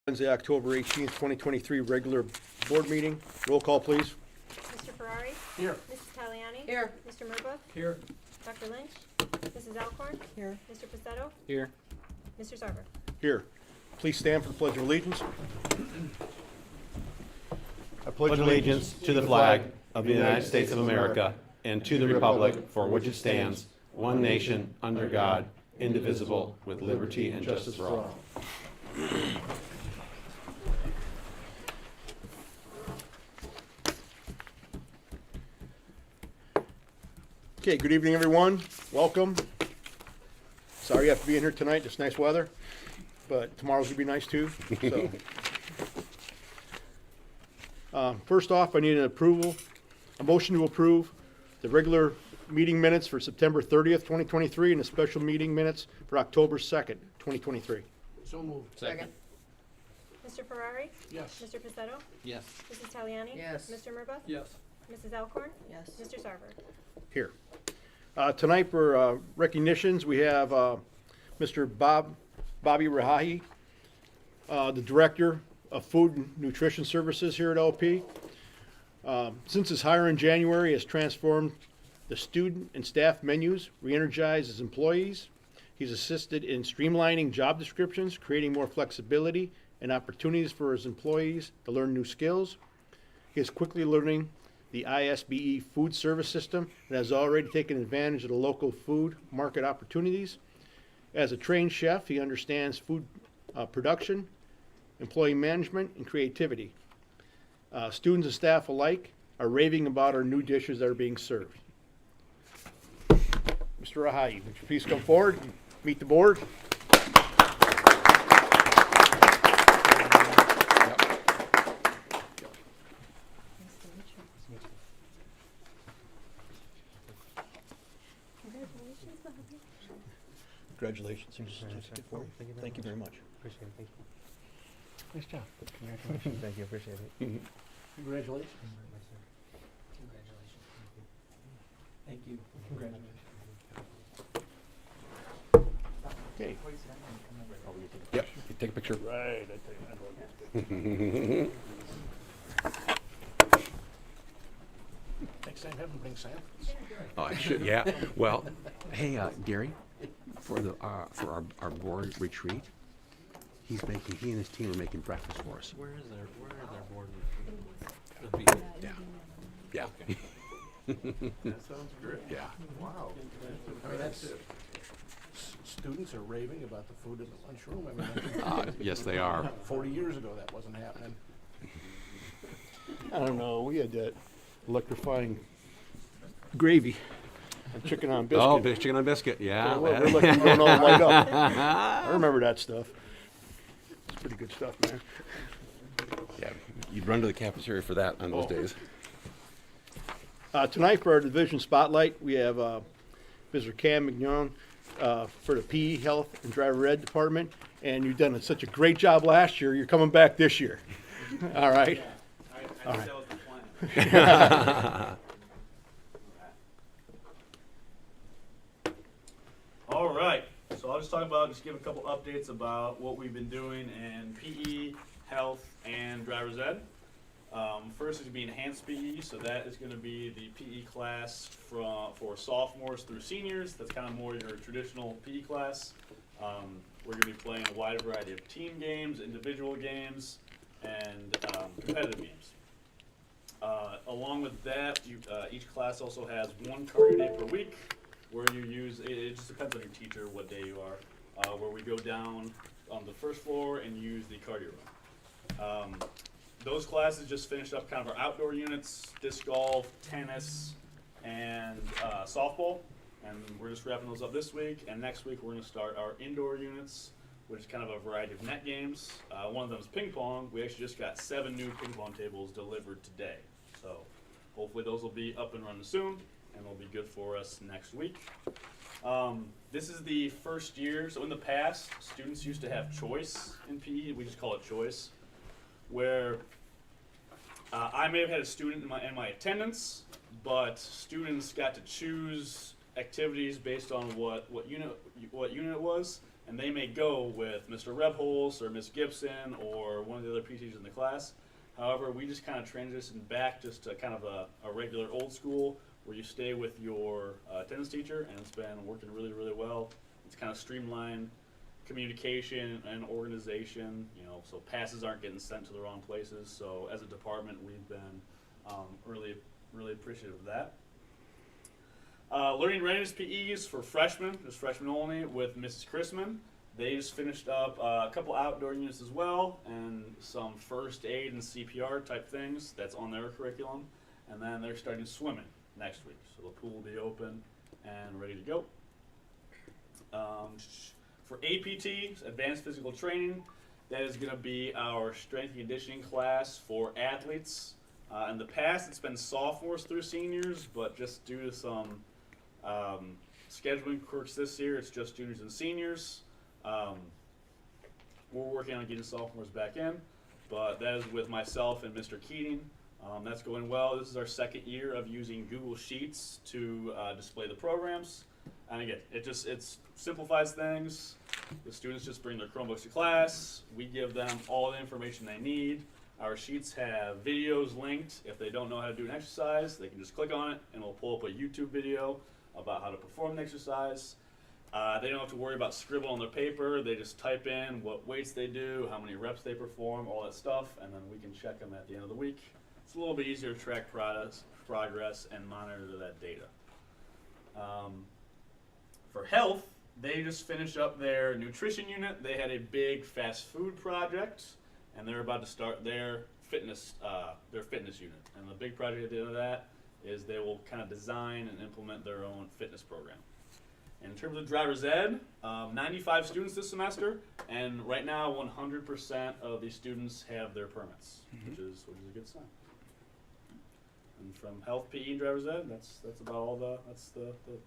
Wednesday, October 18th, 2023, regular board meeting. Roll call, please. Mr. Ferrari? Here. Mrs. Taliani? Here. Mr. Murbaugh? Here. Dr. Lynch? Mrs. Alcorn? Here. Mr. Pacetto? Here. Mr. Sarver? Here. Please stand for the Pledge of Allegiance. I Pledge allegiance to the flag of the United States of America and to the republic for which it stands, one nation, under God, indivisible, with liberty and justice for all. Okay, good evening, everyone. Welcome. Sorry you have to be in here tonight. It's nice weather, but tomorrow's gonna be nice too. So, first off, I need a motion to approve the regular meeting minutes for September 30th, 2023, and the special meeting minutes for October 2nd, 2023. So moved. Second. Mr. Ferrari? Yes. Mr. Pacetto? Yes. Mrs. Taliani? Yes. Mr. Murbaugh? Yes. Mrs. Alcorn? Yes. Mr. Sarver? Here. Tonight for recognitions, we have Mr. Bobby Rahahi, the Director of Food and Nutrition Services here at LP. Since his hire in January, has transformed the student and staff menus, re-energized his employees. He's assisted in streamlining job descriptions, creating more flexibility and opportunities for his employees to learn new skills. He is quickly learning the ISBE food service system and has already taken advantage of the local food market opportunities. As a trained chef, he understands food production, employee management, and creativity. Students and staff alike are raving about our new dishes that are being served. Mr. Rahayi, would you please come forward and meet the board? Congratulations. Thank you very much. Appreciate it. Thank you. Nice job. Congratulations. Thank you. Appreciate it. Congratulations. Thank you. Congratulations. Okay. Yep, you take a picture. Right. Next time, have them bring samples. Oh, I should, yeah. Well, hey, Gary, for our board retreat, he and his team are making breakfast for us. Where are their board? Yeah. Yeah. That sounds great. Yeah. Wow. I mean, that's, students are raving about the food in the lunchroom. I mean, Yes, they are. 40 years ago, that wasn't happening. I don't know. We had that electrifying gravy and chicken on biscuit. Oh, chicken on biscuit, yeah. We're looking to all light up. I remember that stuff. It's pretty good stuff, man. Yeah, you'd run to the cafeteria for that on those days. Tonight for our division spotlight, we have Mr. Cam McNeon for the PE Health and Driver Ed Department, and you've done such a great job last year. You're coming back this year. All right. I think that was the plan. All right, so I'll just give a couple updates about what we've been doing in PE, health, and driver's ed. First is going to be enhanced PE, so that is going to be the PE class for sophomores through seniors. That's kind of more your traditional PE class. We're going to be playing a wide variety of team games, individual games, and competitive games. Along with that, each class also has one cardio day per week, where you use, it just depends on your teacher what day you are, where we go down on the first floor and use the cardio room. Those classes just finished up kind of our outdoor units, disc golf, tennis, and softball. And we're just wrapping those up this week. And next week we're going to start our indoor units, which is kind of a variety of net games. One of them is ping pong. We actually just got 7 new ping pong tables delivered today. So hopefully those will be up and running soon, and will be good for us next week. This is the first year. So in the past, students used to have choice in PE. We just call it choice, where I may have had a student in my attendance, but students got to choose activities based on what unit it was, and they may go with Mr. Rebholz or Miss Gibson or one of the other PE teachers in the class. However, we just kind of transitioned back just to kind of a regular old school where you stay with your attendance teacher, and it's been working really, really well. It's kind of streamlined communication and organization, you know, so passes aren't getting sent to the wrong places. So as a department, we've been really, really appreciative of that. Learning readiness PEs for freshmen, just freshmen only, with Mrs. Chrisman. They just finished up a couple outdoor units as well, and some first aid and CPR type things that's on their curriculum. And then they're starting swimming next week, so the pool will be open and ready to go. For APT, Advanced Physical Training, that is going to be our strength and conditioning class for athletes. In the past, it's been sophomores through seniors, but just due to some scheduling quirks this year, it's just juniors and seniors. We're working on getting sophomores back in, but that is with myself and Mr. Keating. That's going well. This is our second year of using Google Sheets to display the programs. And again, it simplifies things. The students just bring their Chromebooks to class. We give them all the information they need. Our sheets have videos linked. If they don't know how to do an exercise, they can just click on it and it'll pull up a YouTube video about how to perform the exercise. They don't have to worry about scribbling on their paper. They just type in what weights they do, how many reps they perform, all that stuff, and then we can check them at the end of the week. It's a little bit easier to track progress and monitor that data. For health, they just finished up their nutrition unit. They had a big fast food project, and they're about to start their fitness unit. And the big project at the end of that is they will kind of design and implement their own fitness program. In terms of driver's ed, 95 students this semester, and right now 100% of the students have their permits, which is a good sign. And from health, PE, and driver's ed, that's about all the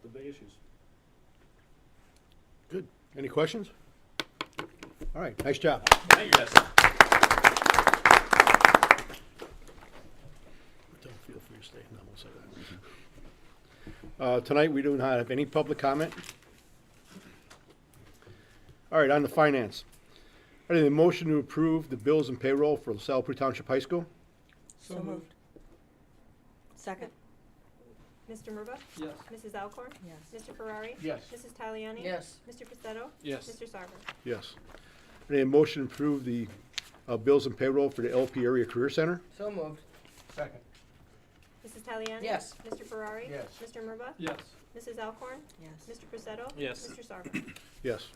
big issues. Good. Any questions? All right, nice job. Thank you, guys. Don't feel free to stay. No, we'll say that. Tonight, we do not have any public comment. All right, on the finance. I need a motion to approve the bills and payroll for Salle-Peru Township High School. So moved. Second. Mr. Murbaugh? Yes. Mrs. Alcorn? Yes. Mr. Ferrari? Yes. Mrs. Taliani? Yes. Mr. Pacetto? Yes. Mr. Sarver? Yes. I need a motion to approve the bills and payroll for the LP Area Career Center. So moved. Second. Mrs. Taliani? Yes. Mr. Ferrari? Yes. Mr. Murbaugh? Yes. Mrs. Alcorn? Yes. Mr. Pacetto? Yes. Mr. Sarver? Yes.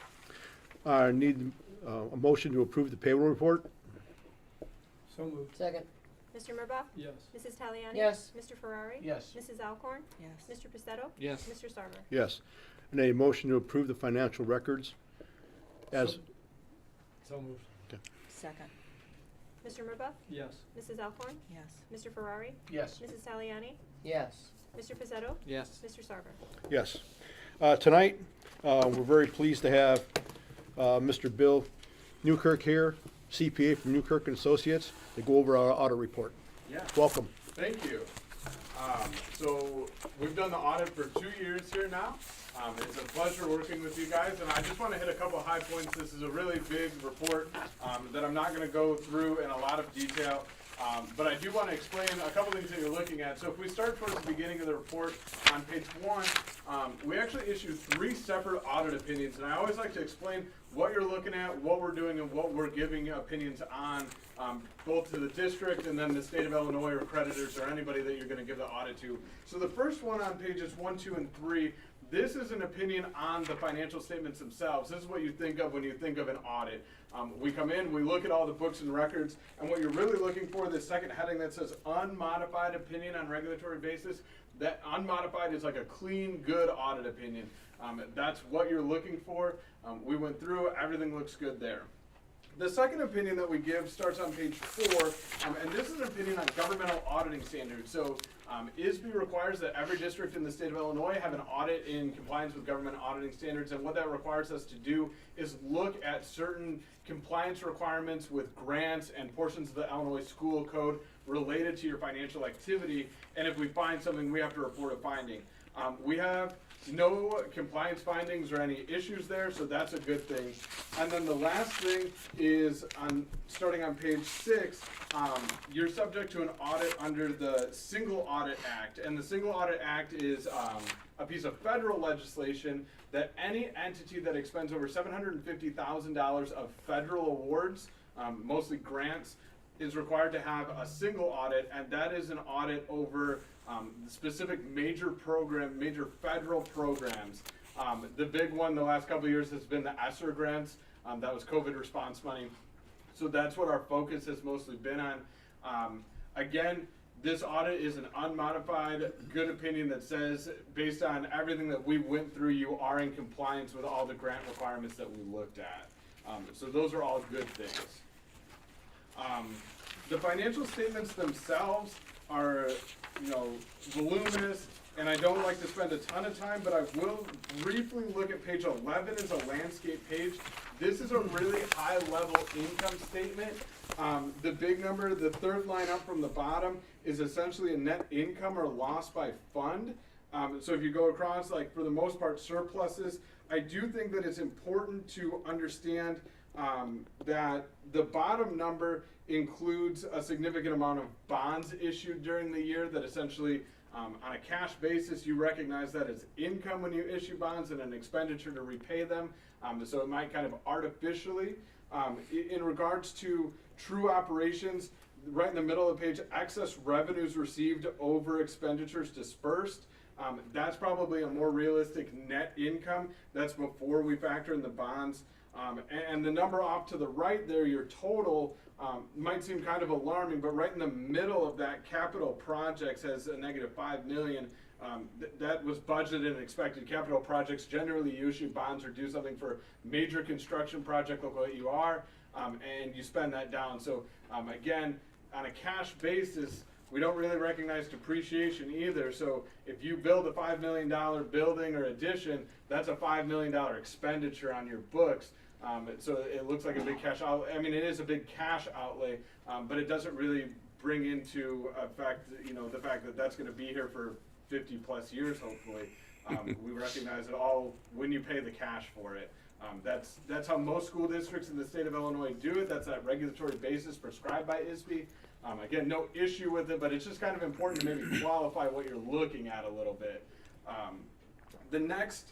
I need a motion to approve the payroll report. So moved. Second. Mr. Murbaugh? Yes. Mrs. Taliani? Yes. Mr. Ferrari? Yes. Mrs. Alcorn? Yes. Mr. Pacetto? Yes. Mr. Sarver? Yes. I need a motion to approve the financial records as, So moved. Second. Mr. Murbaugh? Yes. Mrs. Alcorn? Yes. Mr. Ferrari? Yes. Mrs. Taliani? Yes. Mr. Pacetto? Yes. Mr. Sarver? yes. Tonight, we're very pleased to have Mr. Bill Newkirk here, CPA from Newkirk and Associates, to go over our audit report. Yeah, Welcome. thank you. So we've done the audit for 2 years here now. It's a pleasure working with you guys, and I just want to hit a couple high points. This is a really big report that I'm not going to go through in a lot of detail, but I do want to explain a couple things that you're looking at. So if we start towards the beginning of the report on page 1, we actually issued 3 separate audit opinions, and I always like to explain what you're looking at, what we're doing, and what we're giving opinions on, both to the district and then the state of Illinois or creditors or anybody that you're going to give the audit to. So the first one on pages 1, 2, and 3, this is an opinion on the financial statements themselves. This is what you think of when you think of an audit. We come in, we look at all the books and records, and what you're really looking for, this second heading that says unmodified opinion on regulatory basis, that unmodified is like a clean, good audit opinion. That's what you're looking for. We went through, everything looks good there. The second opinion that we give starts on page 4, and this is an opinion on governmental auditing standards. So ISB requires that every district in the state of Illinois have an audit in compliance with government auditing standards, and what that requires us to do is look at certain compliance requirements with grants and portions of the Illinois school code related to your financial activity, and if we find something, we have to report a finding. We have no compliance findings or any issues there, so that's a good thing. And then the last thing is, starting on page 6, you're subject to an audit under the Single Audit Act. And the Single Audit Act is a piece of federal legislation that any entity that expends over $750,000 of federal awards, mostly grants, is required to have a single audit, and that is an audit over specific major federal programs. The big one the last couple of years has been the ESSER grants. That was COVID response money. So that's what our focus has mostly been on. Again, this audit is an unmodified good opinion that says, based on everything that we went through, you are in compliance with all the grant requirements that we looked at. So those are all good things. The financial statements themselves are, voluminous, and I don't like to spend a ton of time, but I will briefly look at page 11 as a landscape page. This is a really high-level income statement. The big number, the third line up from the bottom, is essentially a net income or loss by fund. So if you go across, like, for the most part, surpluses, I do think that it's important to understand that the bottom number includes a significant amount of bonds issued during the year that essentially, on a cash basis, you recognize that as income when you issue bonds and an expenditure to repay them. So it might kind of artificially, in regards to true operations, right in the middle of the page, excess revenues received over expenditures dispersed. That's probably a more realistic net income. That's before we factor in the bonds. And the number off to the right there, your total, might seem kind of alarming, but right in the middle of that, capital projects has a negative $5 million. That was budgeted and expected. Capital projects, generally you issue bonds or do something for major construction project like what you are, and you spend that down. So again, on a cash basis, we don't really recognize depreciation either. So if you build a $5 million building or addition, that's a $5 million expenditure on your books. So it looks like a big cash outlay. I mean, it is a big cash outlay, but it doesn't really bring into effect, the fact that that's going to be here for 50 plus years, hopefully. We recognize it all when you pay the cash for it. That's how most school districts in the state of Illinois do it. That's that regulatory basis prescribed by ISB. Again, no issue with it, but it's just kind of important to maybe qualify what you're looking at a little bit. The next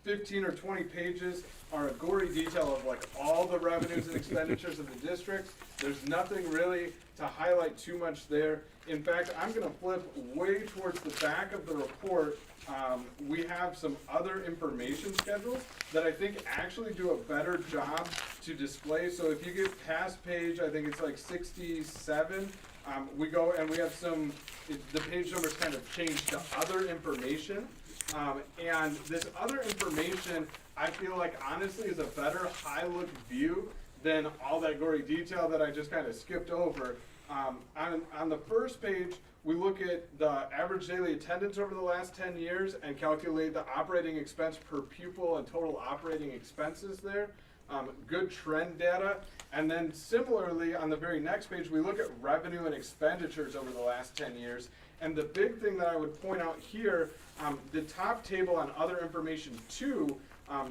15 or 20 pages are a gory detail of like all the revenues and expenditures of the district. There's nothing really to highlight too much there. In fact, I'm going to flip way towards the back of the report. We have some other information schedules that I think actually do a better job to display. So if you get past page, I think it's like 67, we go and we have some, the page numbers kind of change to other information. And this other information, I feel like honestly is a better high-look view than all that gory detail that I just kind of skipped over. On the first page, we look at the average daily attendance over the last 10 years and calculate the operating expense per pupil and total operating expenses there. Good trend data. And then similarly, on the very next page, we look at revenue and expenditures over the last 10 years. And the big thing that I would point out here, the top table on other information 2,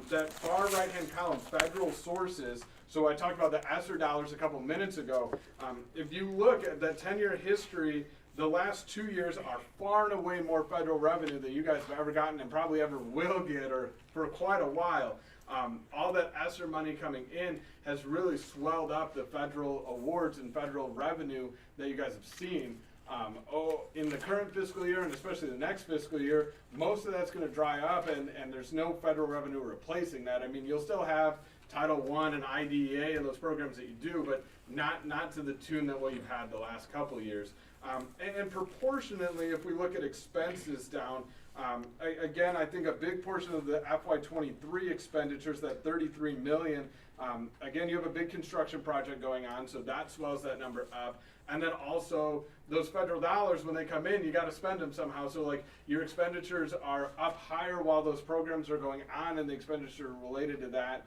that far right-hand column, federal sources. So I talked about the ESSER dollars a couple minutes ago. If you look at that 10-year history, the last 2 years are far and away more federal revenue than you guys have ever gotten and probably ever will get or for quite a while. All that ESSER money coming in has really swelled up the federal awards and federal revenue that you guys have seen. In the current fiscal year and especially the next fiscal year, most of that's going to dry up and there's no federal revenue replacing that. I mean, you'll still have Title I and IDEA and those programs that you do, but not to the tune that what you've had the last couple of years. And proportionately, if we look at expenses down, again, I think a big portion of the FY23 expenditures, that $33 million, again, you have a big construction project going on, so that swells that number up. And then also those federal dollars, when they come in, you gotta spend them somehow. So like your expenditures are up higher while those programs are going on and the expenditure related to that.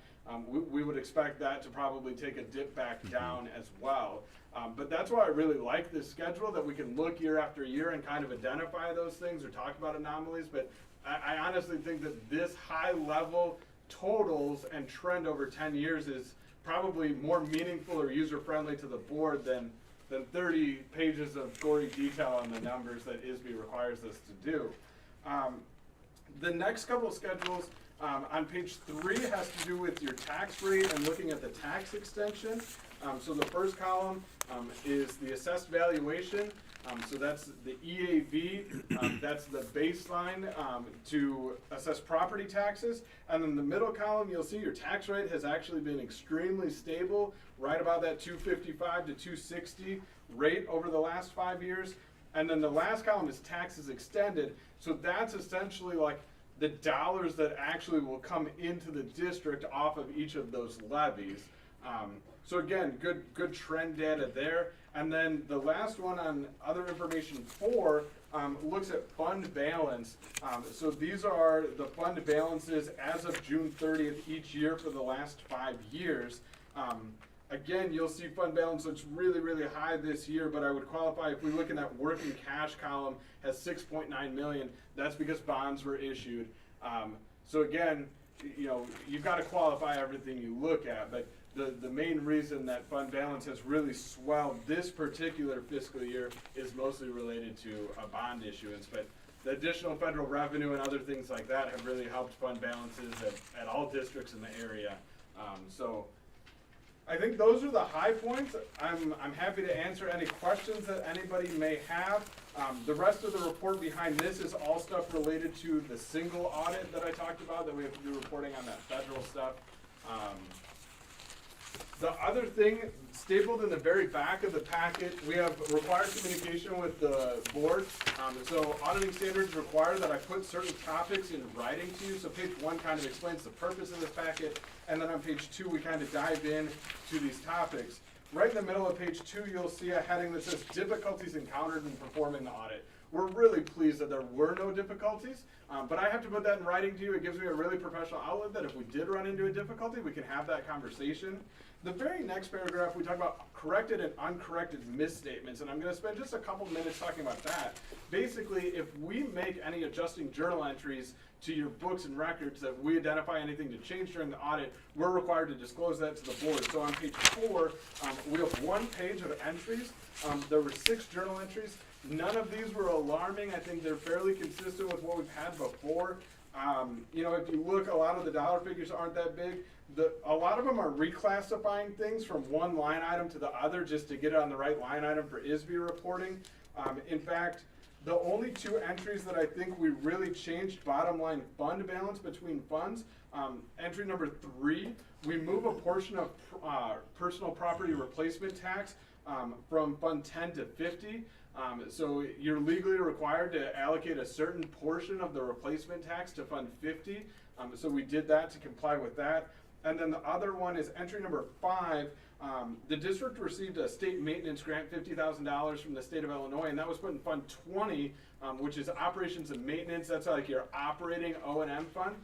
We would expect that to probably take a dip back down as well. But that's why I really like this schedule, that we can look year after year and kind of identify those things or talk about anomalies. But I honestly think that this high level totals and trend over 10 years is probably more meaningful or user friendly to the board than 30 pages of gory detail on the numbers that ISB requires us to do. The next couple of schedules on page 3 has to do with your tax rate and looking at the tax extension. So the first column is the assessed valuation. So that's the EAV, that's the baseline to assess property taxes. And in the middle column, you'll see your tax rate has actually been extremely stable, right about that 255 to 260 rate over the last 5 years. And then the last column is taxes extended. So that's essentially like the dollars that actually will come into the district off of each of those levies. So again, good trend data there. And then the last one on other information 4 looks at fund balance. So these are the fund balances as of June 30th each year for the last 5 years. Again, you'll see fund balance looks really, really high this year, but I would qualify if we look in that working cash column has 6.9 million. That's because bonds were issued. So again, you know, you've got to qualify everything you look at, but the main reason that fund balance has really swelled this particular fiscal year is mostly related to a bond issuance. But the additional federal revenue and other things like that have really helped fund balances at all districts in the area. So I think those are the high points. I'm happy to answer any questions that anybody may have. The rest of the report behind this is all stuff related to the single audit that I talked about, that we have to do reporting on that federal stuff. The other thing, stapled in the very back of the packet, we have required communication with the board. So auditing standards require that I put certain topics in writing to you. So page 1 kind of explains the purpose of this packet, and then on page 2 we kind of dive in to these topics. Right in the middle of page 2 you'll see a heading that says difficulties encountered in performing the audit. We're really pleased that there were no difficulties, but I have to put that in writing to you. It gives me a really professional outlet that if we did run into a difficulty, we can have that conversation. The very next paragraph, we talk about corrected and uncorrected misstatements, and I'm going to spend just a couple minutes talking about that. Basically, if we make any adjusting journal entries to your books and records that we identify anything to change during the audit, we're required to disclose that to the board. So on page 4, we have 1 page of entries. There were 6 journal entries. None of these were alarming. I think they're fairly consistent with what we've had before. You know, if you look, a lot of the dollar figures aren't that big. A lot of them are reclassifying things from one line item to the other just to get it on the right line item for ISB reporting. In fact, the only 2 entries that I think we really changed bottom line fund balance between funds, entry number 3, we move a portion of personal property replacement tax from fund 10 to 50. So you're legally required to allocate a certain portion of the replacement tax to fund 50. So we did that to comply with that. And then the other one is entry number 5. The district received a state maintenance grant, $50,000 from the state of Illinois, and that was put in fund 20, which is operations and maintenance. That's like your operating O&M fund.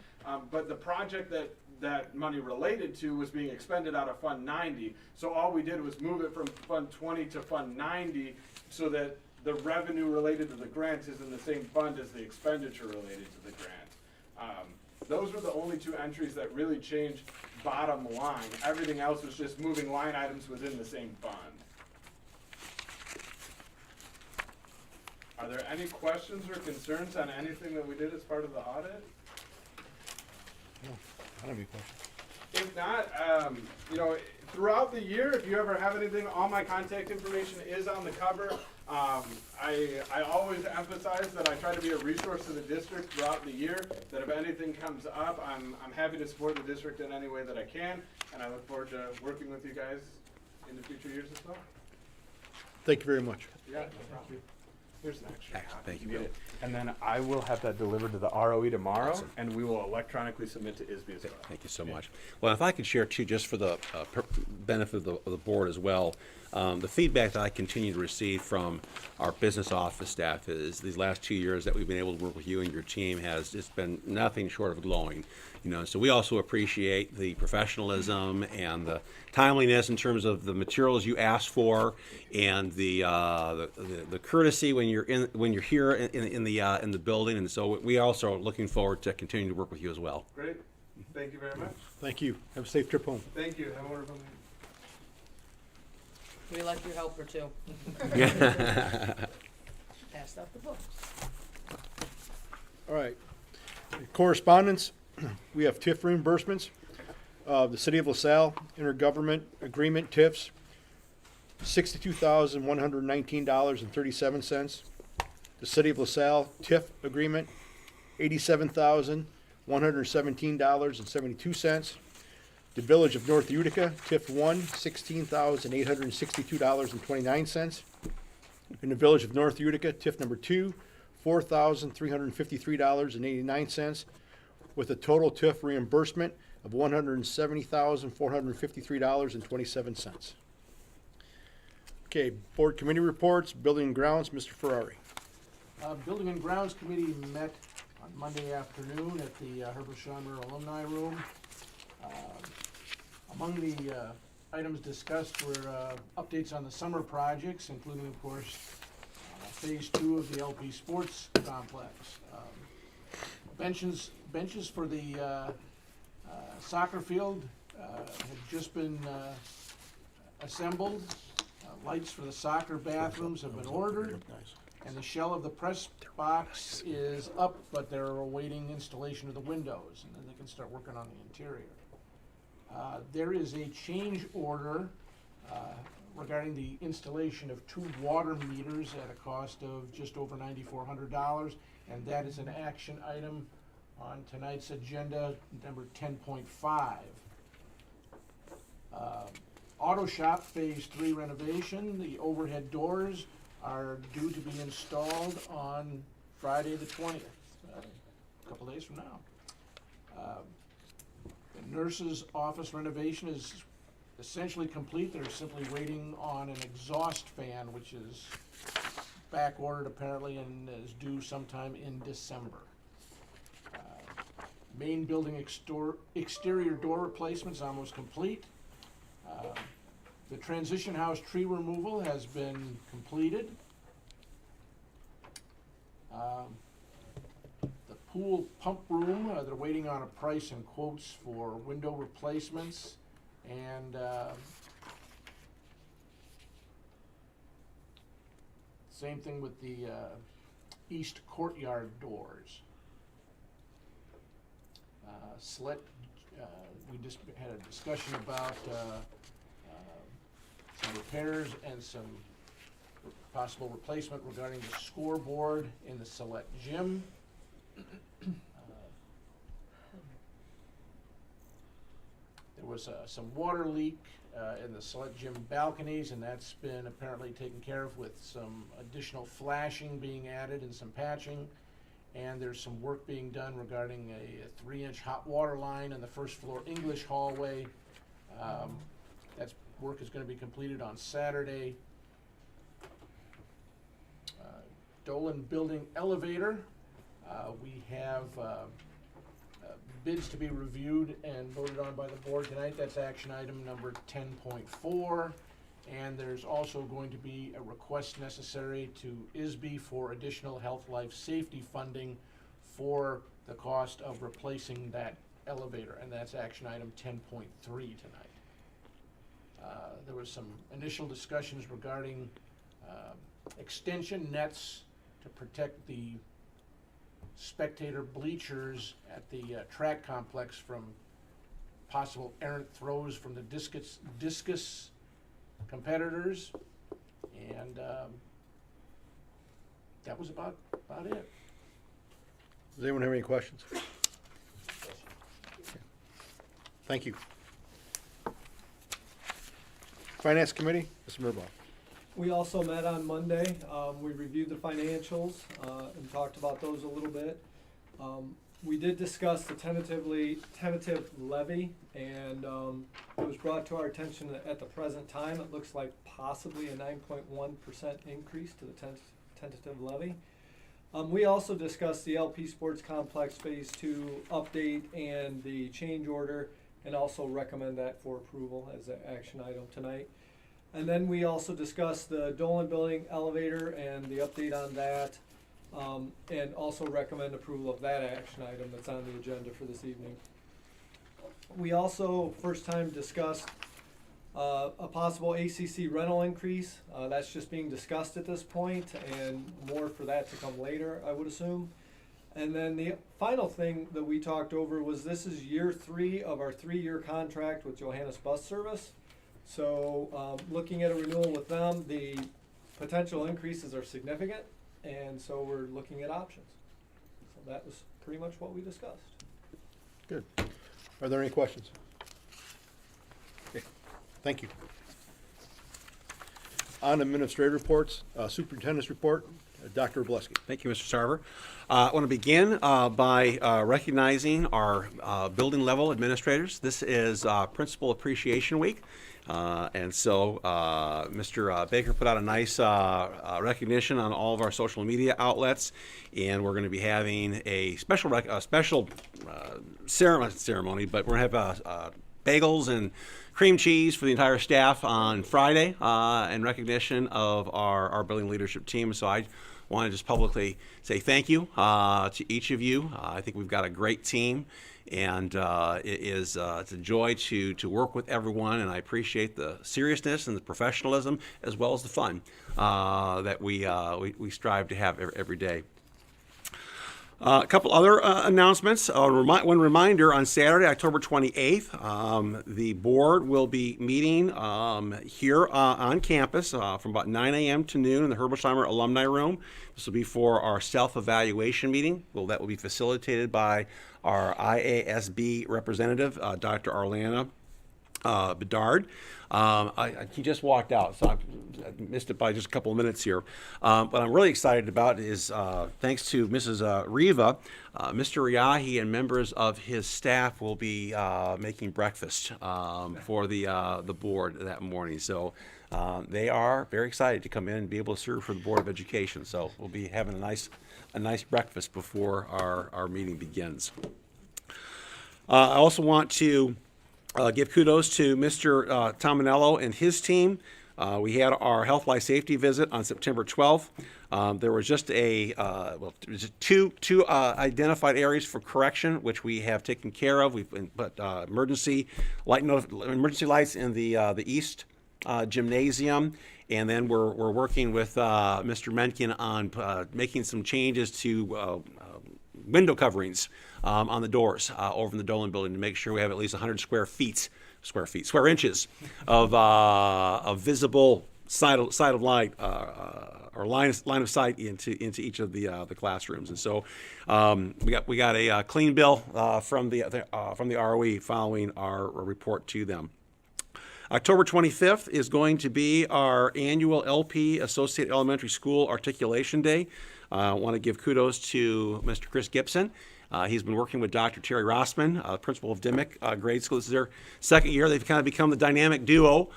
But the project that money related to was being expended out of fund 90. So all we did was move it from fund 20 to fund 90 so that the revenue related to the grant is in the same fund as the expenditure related to the grant. Those were the only 2 entries that really changed bottom line. Everything else was just moving line items within the same fund. Are there any questions or concerns on anything that we did as part of the audit? I don't have any questions. If not, you know, throughout the year, if you ever have anything, all my contact information is on the cover. I always emphasize that I try to be a resource to the district throughout the year, that if anything comes up, I'm happy to support the district in any way that I can, and I look forward to working with you guys in the future years as well. Thank you very much. Yeah, no problem. Here's an extra copy. Thank you, Get Bill. it. And then I will have that delivered to the ROE tomorrow, and we will electronically submit to ISB as well. Thank you so much. Well, if I could share too, just for the benefit of the board as well, The feedback that I continue to receive from our business office staff is these last 2 years that we've been able to work with you and your team has just been nothing short of glowing. So we also appreciate the professionalism and the timeliness in terms of the materials you asked for, and the courtesy when you're here in the building. And so we also are looking forward to continuing to work with you as well. Great. Thank you very much. Thank you. Have a safe trip home. Thank you. Have a wonderful night. We like your helper too. Passed out the books. All right. Correspondence, we have TIF reimbursements. The City of LaSalle Intergovernment Agreement TIFs, $62,119.37. The City of LaSalle TIF Agreement, $87,117.72. The Village of North Utica TIF 1, $16,862.29. In the Village of North Utica TIF number 2, $4,353.89, with a total TIF reimbursement of $170,453.27. Okay, Board Committee reports, Building and Grounds, Mr. Ferrari. Building and Grounds Committee met on Monday afternoon at the Herbert Schommer Alumni Room. Among the items discussed were updates on the summer projects, including, of course, Phase 2 of the LP Sports Complex. Benches for the soccer field have just been assembled. Lights for the soccer bathrooms have been ordered, and the shell of the press box is up, but they're awaiting installation of the windows, and then they can start working on the interior. There is a change order regarding the installation of 2 water meters at a cost of just over $9,400, and that is an action item on tonight's agenda, number 10.5. Auto Shop Phase 3 renovation, the overhead doors are due to be installed on Friday the 20th, a couple days from now. The nurse's office renovation is essentially complete. They're simply waiting on an exhaust fan, which is back ordered apparently and is due sometime in December. Main building exterior door replacement is almost complete. The transition house tree removal has been completed. The pool pump room, they're waiting on a price and quotes for window replacements, and same thing with the east courtyard doors. We just had a discussion about some repairs and some possible replacement regarding the scoreboard in the Select Gym. There was some water leak in the Select Gym balconies, and that's been apparently taken care of with some additional flashing being added and some patching. And there's some work being done regarding a 3-inch hot water line in the first floor English hallway. That work is going to be completed on Saturday. Dolan Building Elevator. We have bids to be reviewed and voted on by the board tonight. That's action item number 10.4. And there's also going to be a request necessary to ISB for additional health life safety funding for the cost of replacing that elevator, and that's action item 10.3 tonight. There was some initial discussions regarding extension nets to protect the spectator bleachers at the track complex from possible errant throws from the discus competitors, and that was about it. Does anyone have any questions? Thank you. Finance Committee, Mr. Murbaugh. We also met on Monday. We reviewed the financials and talked about those a little bit. We did discuss the tentative levy, and it was brought to our attention that at the present time, it looks like possibly a 9.1% increase to the tentative levy. We also discussed the LP Sports Complex Phase 2 update and the change order, and also recommend that for approval as an action item tonight. And then we also discussed the Dolan Building elevator and the update on that, and also recommend approval of that action item that's on the agenda for this evening. We also first time discussed a possible ACC rental increase. That's just being discussed at this point, and more for that to come later, I would assume. And then the final thing that we talked over was this is year 3 of our 3-year contract with Johannes Bus Service. So looking at a renewal with them, the potential increases are significant, and so we're looking at options. So that was pretty much what we discussed. Good. Are there any questions? Okay, thank you. On administrative reports, superintendent's report, Dr. Obleski. Thank you, Mr. Sarver. I want to begin by recognizing our building level administrators. This is Principal Appreciation Week. And so Mr. Baker put out a nice recognition on all of our social media outlets, and we're going to be having a special ceremony, but we're going to have bagels and cream cheese for the entire staff on Friday in recognition of our building leadership team. So I want to just publicly say thank you to each of you. I think we've got a great team, and it's a joy to work with everyone, and I appreciate the seriousness and the professionalism as well as the fun that we strive to have every day. A couple other announcements. One reminder, on Saturday, October 28th, the board will be meeting here on campus from about 9 a.m. to noon in the Herbolsheimer Alumni Room. This will be for our self-evaluation meeting. That will be facilitated by our IASB representative, Dr. Arlana Bedard. He just walked out, so I missed it by just a couple of minutes here. What I'm really excited about is, thanks to Mrs. Riva, Mr. Riahi and members of his staff will be making breakfast for the board that morning. So they are very excited to come in and be able to serve for the Board of Education. So we'll be having a nice breakfast before our meeting begins. I also want to give kudos to Mr. Tominello and his team. We had our health, life, safety visit on September 12th. There was just two identified areas for correction, which we have taken care of. We've put emergency lights in the east gymnasium, and then we're working with Mr. Mencken on making some changes to window coverings on the doors over in the Dolan building to make sure we have at least 100 square inches of visible side of light or line of sight into each of the classrooms. And so we got a clean bill from the ROE following our report to them. October 25th is going to be our annual LP Associate Elementary School Articulation Day. I want to give kudos to Mr. Chris Gibson. He's been working with Dr. Terry Rossman, principal of Dimmick Grade School. This is their second year. They've kind of become the dynamic duo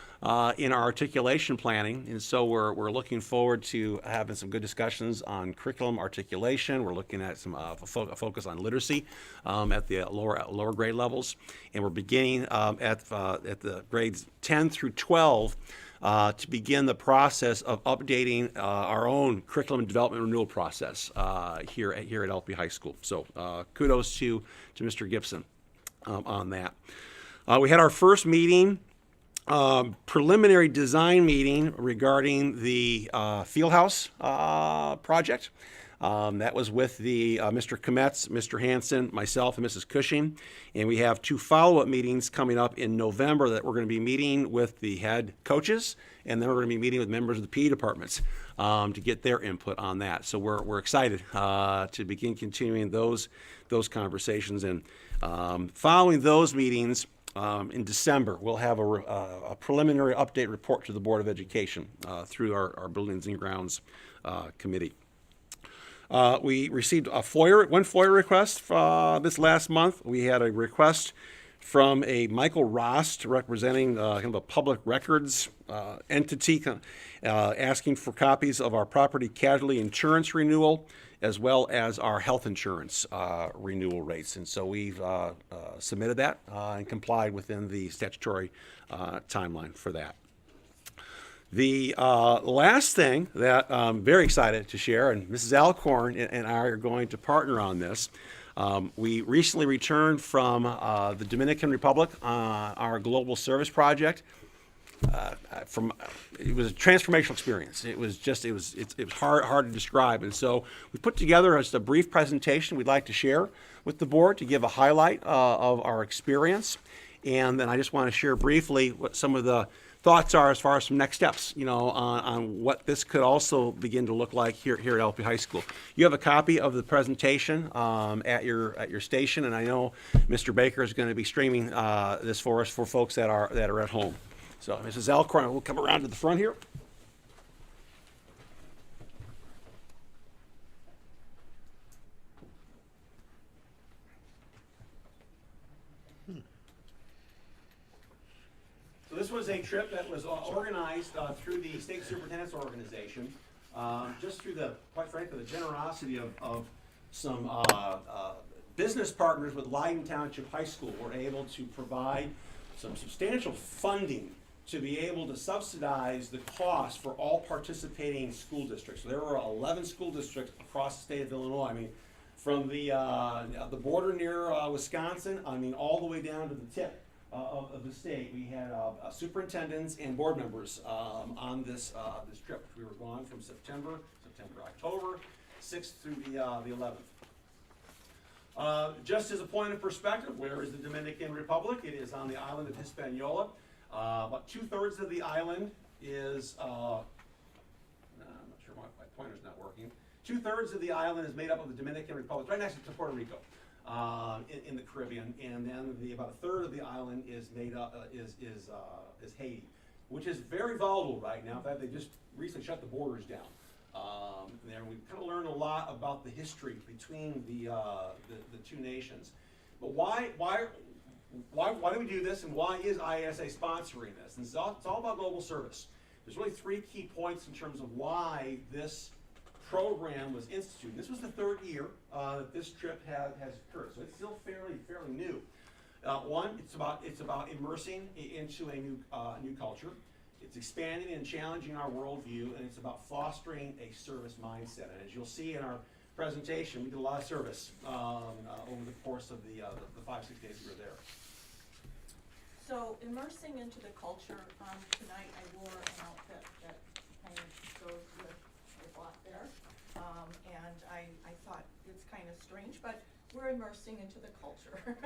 in our articulation planning, and so we're looking forward to having some good discussions on curriculum articulation. We're looking at some focus on literacy at the lower grade levels, and we're beginning at the grades 10 through 12 to begin the process of updating our own curriculum and development renewal process here at LP High School. So kudos to Mr. Gibson on that. We had our first meeting, preliminary design meeting regarding the Fieldhouse project. That was with Mr. Kometz, Mr. Hanson, myself, and Mrs. Cushing. And we have 2 follow-up meetings coming up in November that we're going to be meeting with the head coaches, and then we're going to be meeting with members of the PE departments to get their input on that. So we're excited to begin continuing those conversations. And following those meetings in December, we'll have a preliminary update report to the Board of Education through our Buildings and Grounds Committee. We received one FOIA request this last month. We had a request from a Michael Rost representing kind of a public records entity asking for copies of our property casualty insurance renewal as well as our health insurance renewal rates. And so we've submitted that and complied within the statutory timeline for that. The last thing that I'm very excited to share, and Mrs. Alcorn and I are going to partner on this. We recently returned from the Dominican Republic on our global service project. It was a transformational experience. It was hard to describe. And so we put together just a brief presentation we'd like to share with the board to give a highlight of our experience. And then I just want to share briefly what some of the thoughts are as far as some next steps, on what this could also begin to look like here at LP High School. You have a copy of the presentation at your station, and I know Mr. Baker is going to be streaming this for us for folks that are at home. So, Mrs. Alcorn, we'll come around to the front here. So this was a trip that was organized through the State Superintendent's Organization, just through quite frankly, the generosity of some business partners with Leiden Township High School were able to provide some substantial funding to be able to subsidize the cost for all participating school districts. So there were 11 school districts across the state of Illinois. I mean, from the border near Wisconsin, all the way down to the tip of the state. We had superintendents and board members on this trip. We were gone from October 6th through the 11th. Just as a point of perspective, where is the Dominican Republic? It is on the island of Hispaniola. About 2/3 of the island is, I'm not sure why my pointer's not working. 2/3 of the island is made up of the Dominican Republic, right next to Puerto Rico, in the Caribbean, and then about 1/3 of the island is made up is Haiti, which is very volatile right now. In fact, they just recently shut the borders down. There we kind of learned a lot about the history between the two nations. But why do we do this, and why is ISA sponsoring this? And it's all about global service. There's really 3 key points in terms of why this program was instituted. This was the 3rd year that this trip has occurred, so it's still fairly new. One, it's about immersing into a new culture. It's expanding and challenging our worldview, and it's about fostering a service mindset. And as you'll see in our presentation, we did a lot of service over the course of the 5-6 days we were there. So immersing into the culture, tonight I wore an outfit that kind of goes with the block there. And I thought it's kind of strange, but we're immersing into the culture.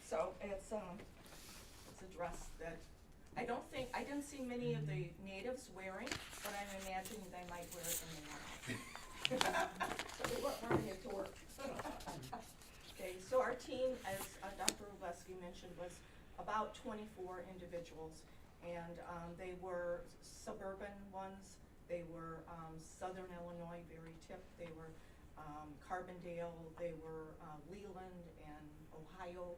So it's a dress that I didn't see many of the natives wearing, but I'm imagining they might wear it in the morning. So we weren't wearing it to work. Okay, so our team, as Dr. Rubleski mentioned, was about 24 individuals, and they were suburban ones. They were Southern Illinois, very tip. They were Carbondale. They were Leland and Ohio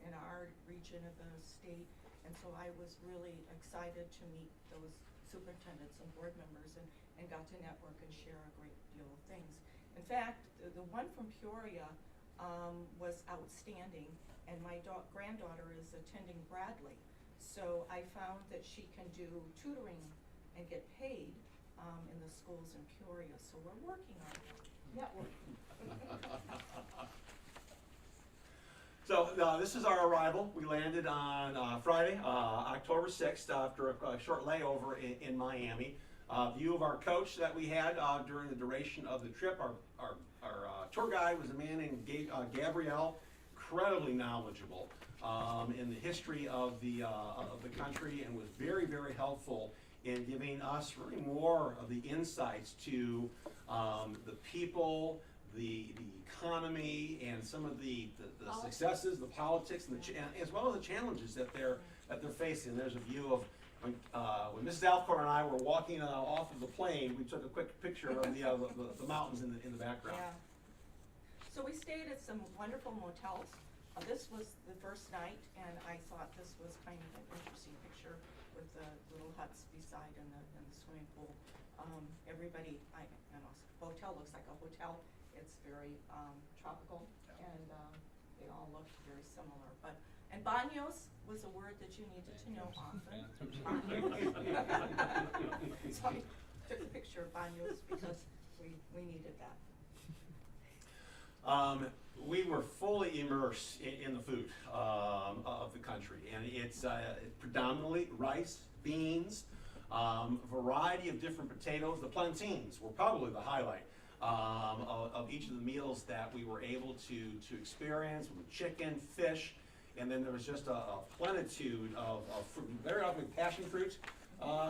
in our region of the state. And so I was really excited to meet those superintendents and board members and got to network and share a great deal of things. In fact, the one from Peoria was outstanding, and my granddaughter is attending Bradley. So I found that she can do tutoring and get paid in the schools in Peoria. So we're working on networking. So this is our arrival. We landed on Friday, October 6th, after a short layover in Miami. View of our coach that we had during the duration of the trip. Our tour guide was a man named Gabrielle, incredibly knowledgeable in the history of the country, and was very, very helpful in giving us really more of the insights to the people, the economy, and some of the successes, the politics, and as well as the challenges that they're facing. There's a view of when Mrs. Alcor and I were walking off of the plane, we took a quick picture of the mountains in the background. Yeah. So we stayed at some wonderful motels. This was the first night, and I thought this was kind of an interesting picture with the little huts beside and the swimming pool. Everybody, I don't know, hotel looks like a hotel. It's very tropical, and they all look very similar. And baños was a word that you needed to know often. Baños. So I took a picture of baños because we needed that. We were fully immersed in the food of the country, and it's predominantly rice, beans, variety of different potatoes. The plantains were probably the highlight of each of the meals that we were able to experience, with chicken, fish, and then there was just a plenitude of fruit. Very often passion fruit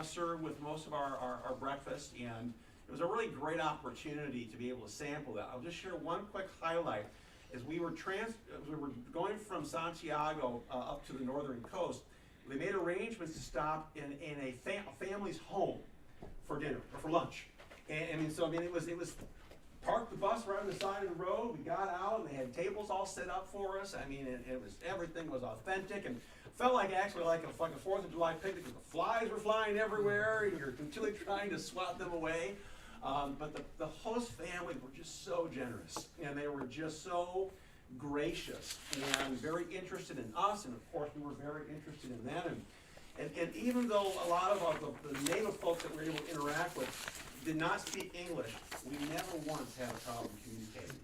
served with most of our breakfast, and it was a really great opportunity to be able to sample that. I'll just share one quick highlight. As we were going from Santiago up to the northern coast, they made arrangements to stop in a family's home for dinner or for lunch. And so it was parked the bus right on the side of the road. We got out and they had tables all set up for us. I mean, everything was authentic and felt like actually like a 4th of July picnic. The flies were flying everywhere and you're continually trying to swat them away. But the host family were just so generous, and they were just so gracious and very interested in us, and of course we were very interested in them. And even though a lot of the native folks that we were able to interact with did not speak English, we never once had a problem communicating.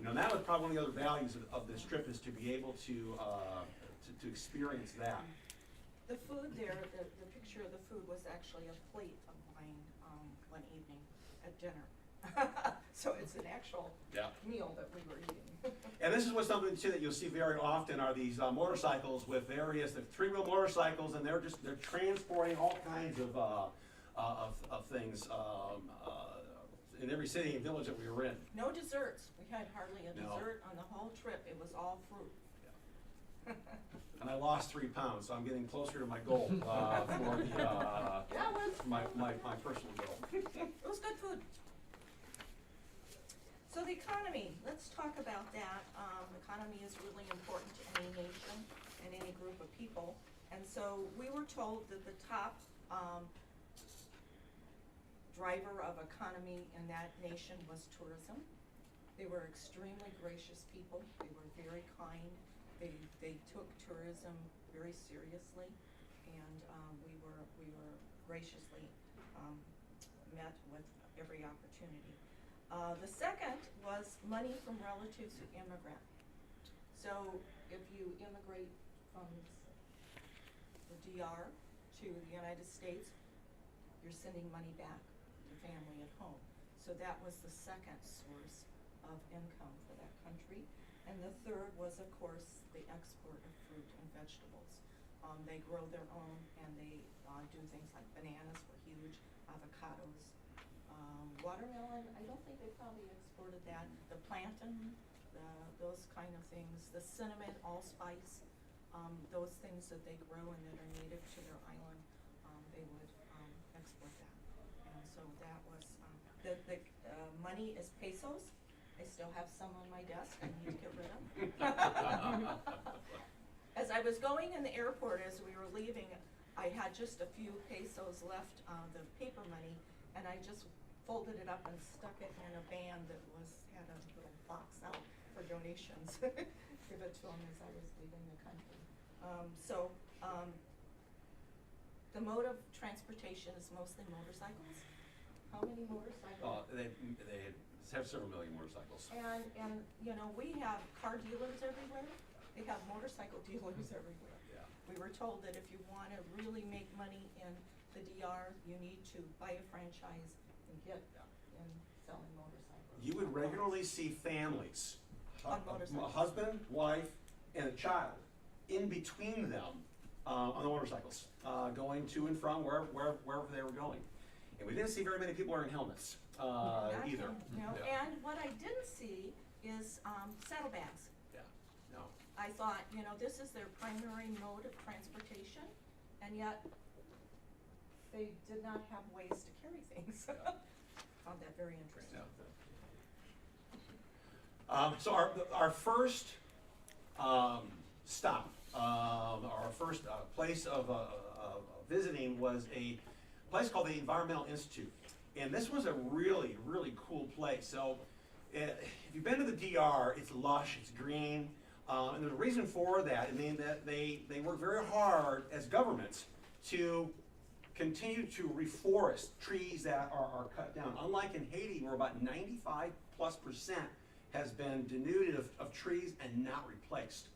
You know, and that was probably one of the other values of this trip, is to be able to experience that. The food there, the picture of the food was actually a plate of wine one evening at dinner. So it's an actual meal that we were eating. And this is what something too that you'll see very often are these motorcycles with various, they're 3-wheel motorcycles, and they're transporting all kinds of things in every city and village that we were in. No desserts. We had hardly a No. dessert on the whole trip. It was all fruit. And I lost 3 pounds, so I'm getting closer to my goal for my personal goal. It was good food. So the economy, let's talk about that. Economy is really important to any nation and any group of people. And so we were told that the top driver of economy in that nation was tourism. They were extremely gracious people. They were very kind. They took tourism very seriously, and we were graciously met with every opportunity. The second was money from relatives who immigrant. So if you immigrate from the DR to the United States, you're sending money back to family at home. So that was the second source of income for that country. And the third was, of course, the export of fruit and vegetables. They grow their own, and they do things like bananas were huge, avocados, watermelon. I don't think they probably exported that. The plantain, those kind of things. The cinnamon, allspice, those things that they grow and that are native to their island, they would export that. And so that was the money is pesos. I still have some on my desk. I need to get rid of them. As I was going in the airport, as we were leaving, I had just a few pesos left, the paper money, and I just folded it up and stuck it in a band that had a little box out for donations. Give it to them as I was leaving the country. The mode of transportation is mostly motorcycles. How many motorcycles? They have several million motorcycles. And you know, we have car dealers everywhere. They have motorcycle dealers everywhere. Yeah. We were told that if you want to really make money in the DR, you need to buy a franchise and get in selling motorcycles. You would regularly see families, On a motorcycles. husband, wife, and a child, in between them on the motorcycles, going to and from wherever they were going. And we didn't see very many people wearing helmets either. No. Yeah. And what I didn't see is saddlebags. Yeah. No. I thought, you know, this is their primary mode of transportation, and yet they did not have ways to carry things. Found that very interesting. So our first stop, our first place of visiting was a place called the Environmental Institute. And this was a really, really cool place. So if you've been to the DR, it's lush, it's green. And there's a reason for that. I mean, that they work very hard as governments to continue to reforest trees that are cut down. Unlike in Haiti, where about 95+% has been denuded of trees and not replaced,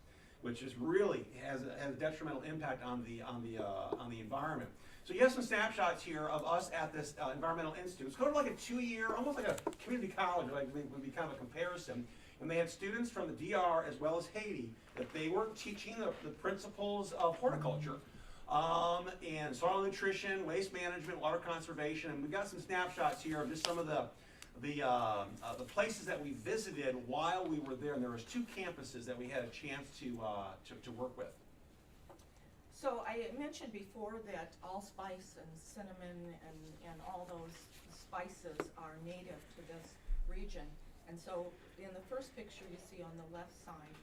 which is really has a detrimental impact on the environment. So you have some snapshots here of us at this Environmental Institute. It's kind of like a 2-year, almost like a community college, like would be kind of a comparison. And they had students from the DR as well as Haiti that they were teaching the principles of horticulture, and soil nutrition, waste management, water conservation. And we've got some snapshots here of just some of the places that we visited while we were there. And there was 2 campuses that we had a chance to work with. So I mentioned before that allspice and cinnamon and all those spices are native to this region. And so in the first picture you see on the left side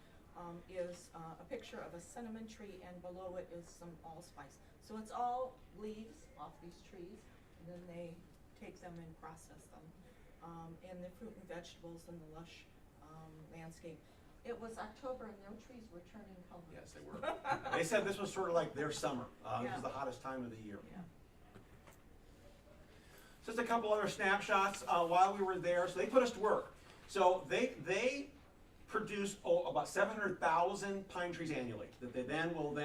is a picture of a cinnamon tree, and below it is some allspice. So it's all leaves off these trees, and then they take them and process them. And the fruit and vegetables and the lush landscape. It was October and no trees were turning color. Yes, they were. They said this was sort of like their summer. This Yeah. was the hottest time of the year. Yeah. Just a couple other snapshots while we were there. So they put us to work. So they produce about 700,000 pine trees annually that they will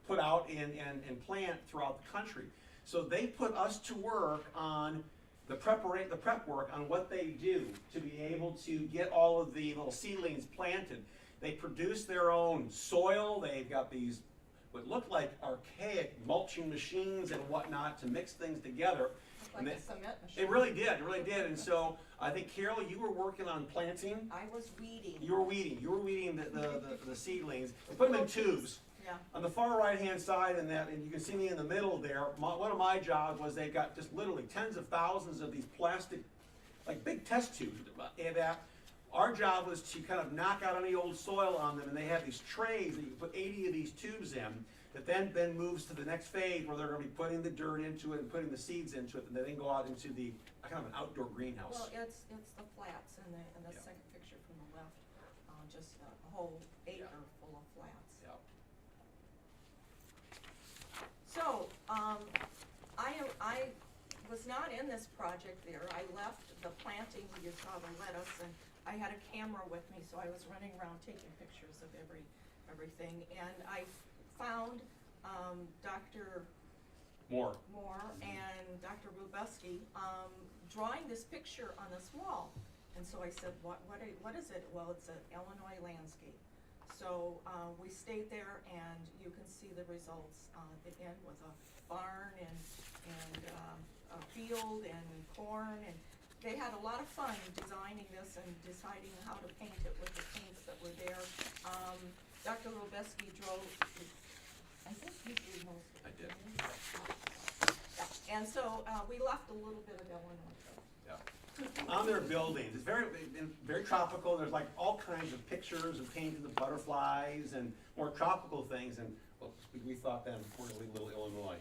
put out and plant throughout the country. So they put us to work on the prep work on what they do to be able to get all of the little seedlings planted. They produce their own soil. They've got these what look like archaic mulching machines and whatnot to mix things together. Like a cement machine. It really did. And so I think, Carol, you were working on planting. I was weeding. You were weeding the seedlings. They put them in tubes. Yeah. On the far right-hand side, and you can see me in the middle there, one of my jobs was they've got just literally tens of thousands of these plastic, like big test tubes. And our job was to kind of knock out any old soil on them, and they have these trays that you put 80 of these tubes in, that then moves to the next phase where they're going to be putting the dirt into it and putting the seeds into it, and they then go out into the kind of an outdoor greenhouse. Well, it's the flats in the Yeah. second picture from the left, just a whole acre full of flats. Yeah. So, I was not in this project there. I left the planting, you saw the lettuce, and I had a camera with me, so I was running around taking pictures of everything. And I found Dr. More. Moore and Dr. Rubeski drawing this picture on this wall. And so I said, what is it? Well, it's an Illinois landscape. So we stayed there, and you can see the results at the end with a barn and a field and corn. And they had a lot of fun designing this and deciding how to paint it with the paints that were there. Dr. Rubeski drove, I think you did most of it. I did. Yeah. And so we left a little bit of Illinois. On their buildings, it's very tropical. There's like all kinds of pictures of painted of butterflies and more tropical things. And well, we thought then we're going to leave little Illinois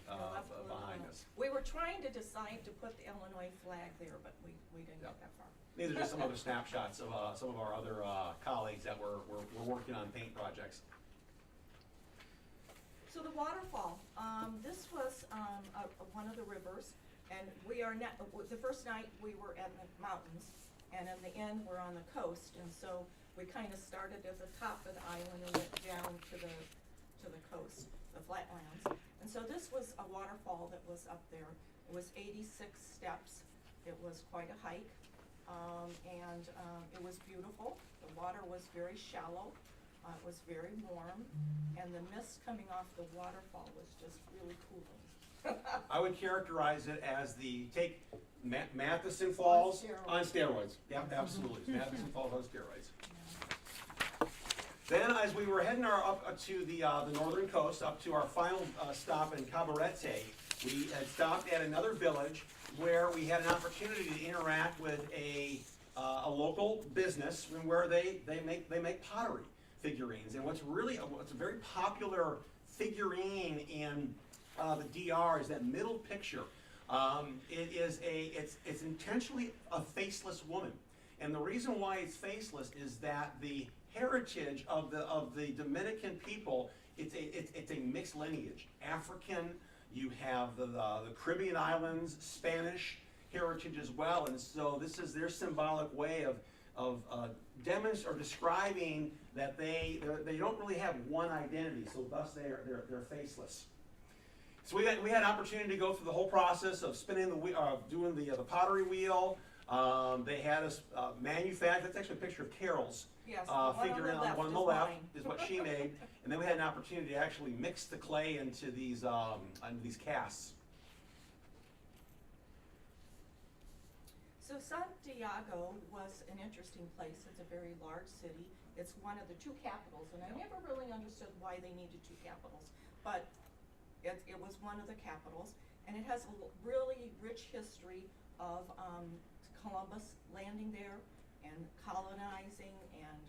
behind us. We were trying to decide to put the Illinois flag there, but we didn't get that far. These are just some other snapshots of some of our other colleagues that were working on paint projects. So the waterfall, this was one of the rivers, and we are the first night we were at the mountains, and in the end we're on the coast, and so we kind of started at the top of the island and went down to the coast, the flatlands. And so this was a waterfall that was up there. It was 86 steps. It was quite a hike, and it was beautiful. The water was very shallow. It was very warm, and the mist coming off the waterfall was just really cooling. I would characterize it as take Matheson Falls on steroids. Yeah, absolutely. Matheson Falls on steroids. Then, as we were heading up to the northern coast, up to our final stop in Cabarete, we had stopped at another village where we had an opportunity to interact with a local business where they make pottery figurines. And what's a very popular figurine in the DR is that middle picture. It's intentionally a faceless woman. And the reason why it's faceless is that the heritage of the Dominican people, it's a mixed lineage. African, you have the Caribbean islands, Spanish heritage as well, and so this is their symbolic way of describing that they don't really have one identity, so thus they're faceless. So we had an opportunity to go through the whole process of spinning the wheel, doing the pottery wheel. They had us manufacture. That's actually a picture of Carol's Yes, the one on figure. the left One on the is left mine. is what she made, and then we had an opportunity to actually mix the clay into these casts. So Santiago was an interesting place. It's a very large city. It's one of the two capitals, and I never really understood why they needed two capitals, but it was one of the capitals, and it has a really rich history of Columbus landing there and colonizing and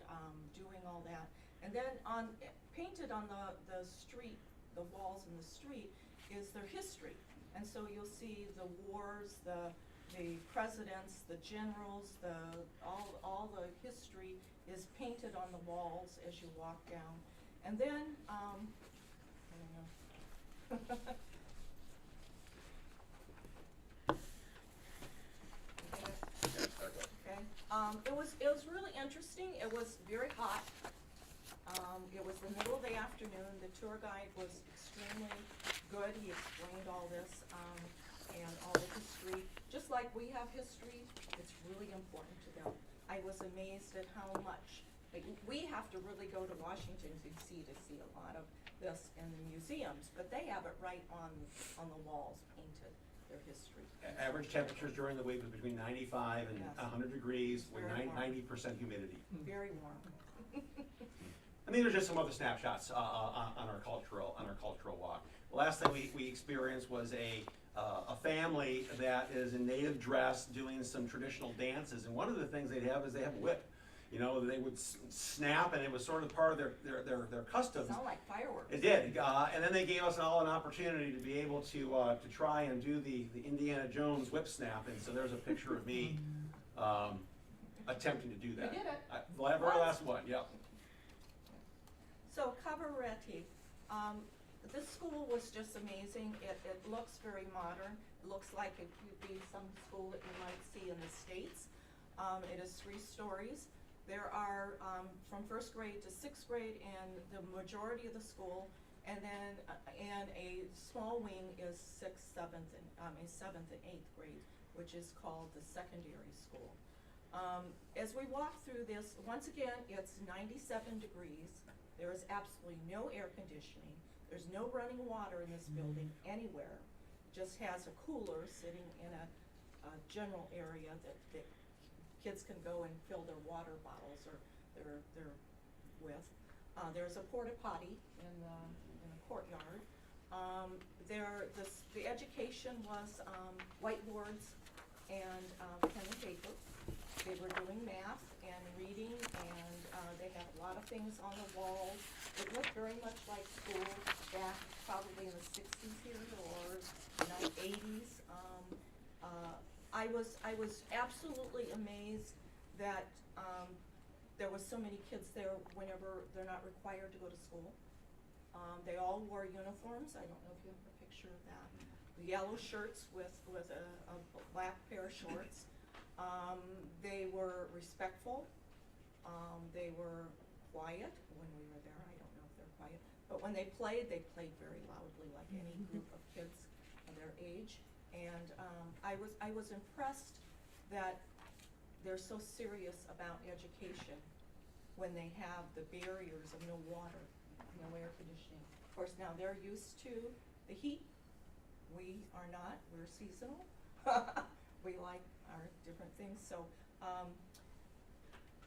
doing all that. And then painted on the street, the walls in the street, is their history. And so you'll see the wars, the presidents, the generals, all the history is painted on the walls as you walk down. And then, I don't know. Okay. It was really interesting. It was very hot. It was the middle of the afternoon. The tour guide was extremely good. He explained all this and all the history. Just like we have history, it's really important to them. I was amazed at how much. We have to really go to Washington, D.C. to see a lot of this in the museums, but they have it right on the walls, painted, their history. Average temperatures during the week was between 95 and Yes. 100 degrees with Very warm. 90% humidity. Very warm. And these are just some other snapshots on our cultural walk. The last thing we experienced was a family that is in native dress doing some traditional dances, and one of the things they have is they have a whip. You know, they would snap, and it was sort of part of their customs. Sound like fireworks. It did, and then they gave us all an opportunity to be able to try and do the Indiana Jones whip snap, and so there's a picture of me attempting to do that. You did it. The very last one, yep. So Cabaretti, this school was just amazing. It looks very modern. It looks like it could be some school that you might see in the States. It is 3 stories. There are from 1st grade to 6th grade in the majority of the school, and then and a small wing is 6th, 7th, and 7th and 8th grade, which is called the secondary school. As we walk through this, once again, it's 97 degrees. There is absolutely no air conditioning. There's no running water in this building anywhere. Just has a cooler sitting in a general area that kids can go and fill their water bottles or their with. There's a porta potty in the courtyard. The education was whiteboards and pen and paper. They were doing math and reading, and they had a lot of things on the walls. It looked very much like school back probably in the 60s here or 80s. I was absolutely amazed that there was so many kids there whenever they're not required to go to school. They all wore uniforms. I don't know if you have a picture of that. The yellow shirts with a black pair of shorts. They were respectful. They were quiet when we were there. I don't know if they're quiet. But when they played very loudly, like any group of kids of their age. And I was impressed that they're so serious about education when they have the barriers of no water, no air conditioning. Of course, now they're used to the heat. We are not. We're seasonal. We like our different things. So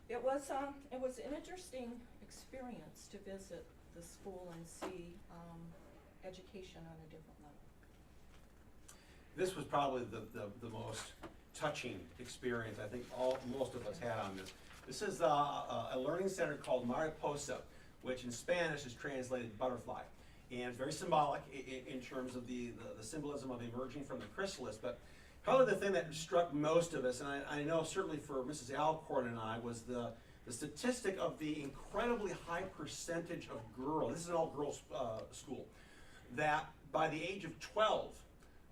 it was an interesting experience to visit the school and see education on a different level. this was probably the most touching experience I think most of us had on this. This is a learning center called Mariposa, which in Spanish is translated butterfly. And it's very symbolic in terms of the symbolism of emerging from the chrysalis. But probably the thing that struck most of us, and I know certainly for Mrs. Alcorn and I, was the statistic of the incredibly high percentage of girls, this is an all-girls school, that by the age of 12,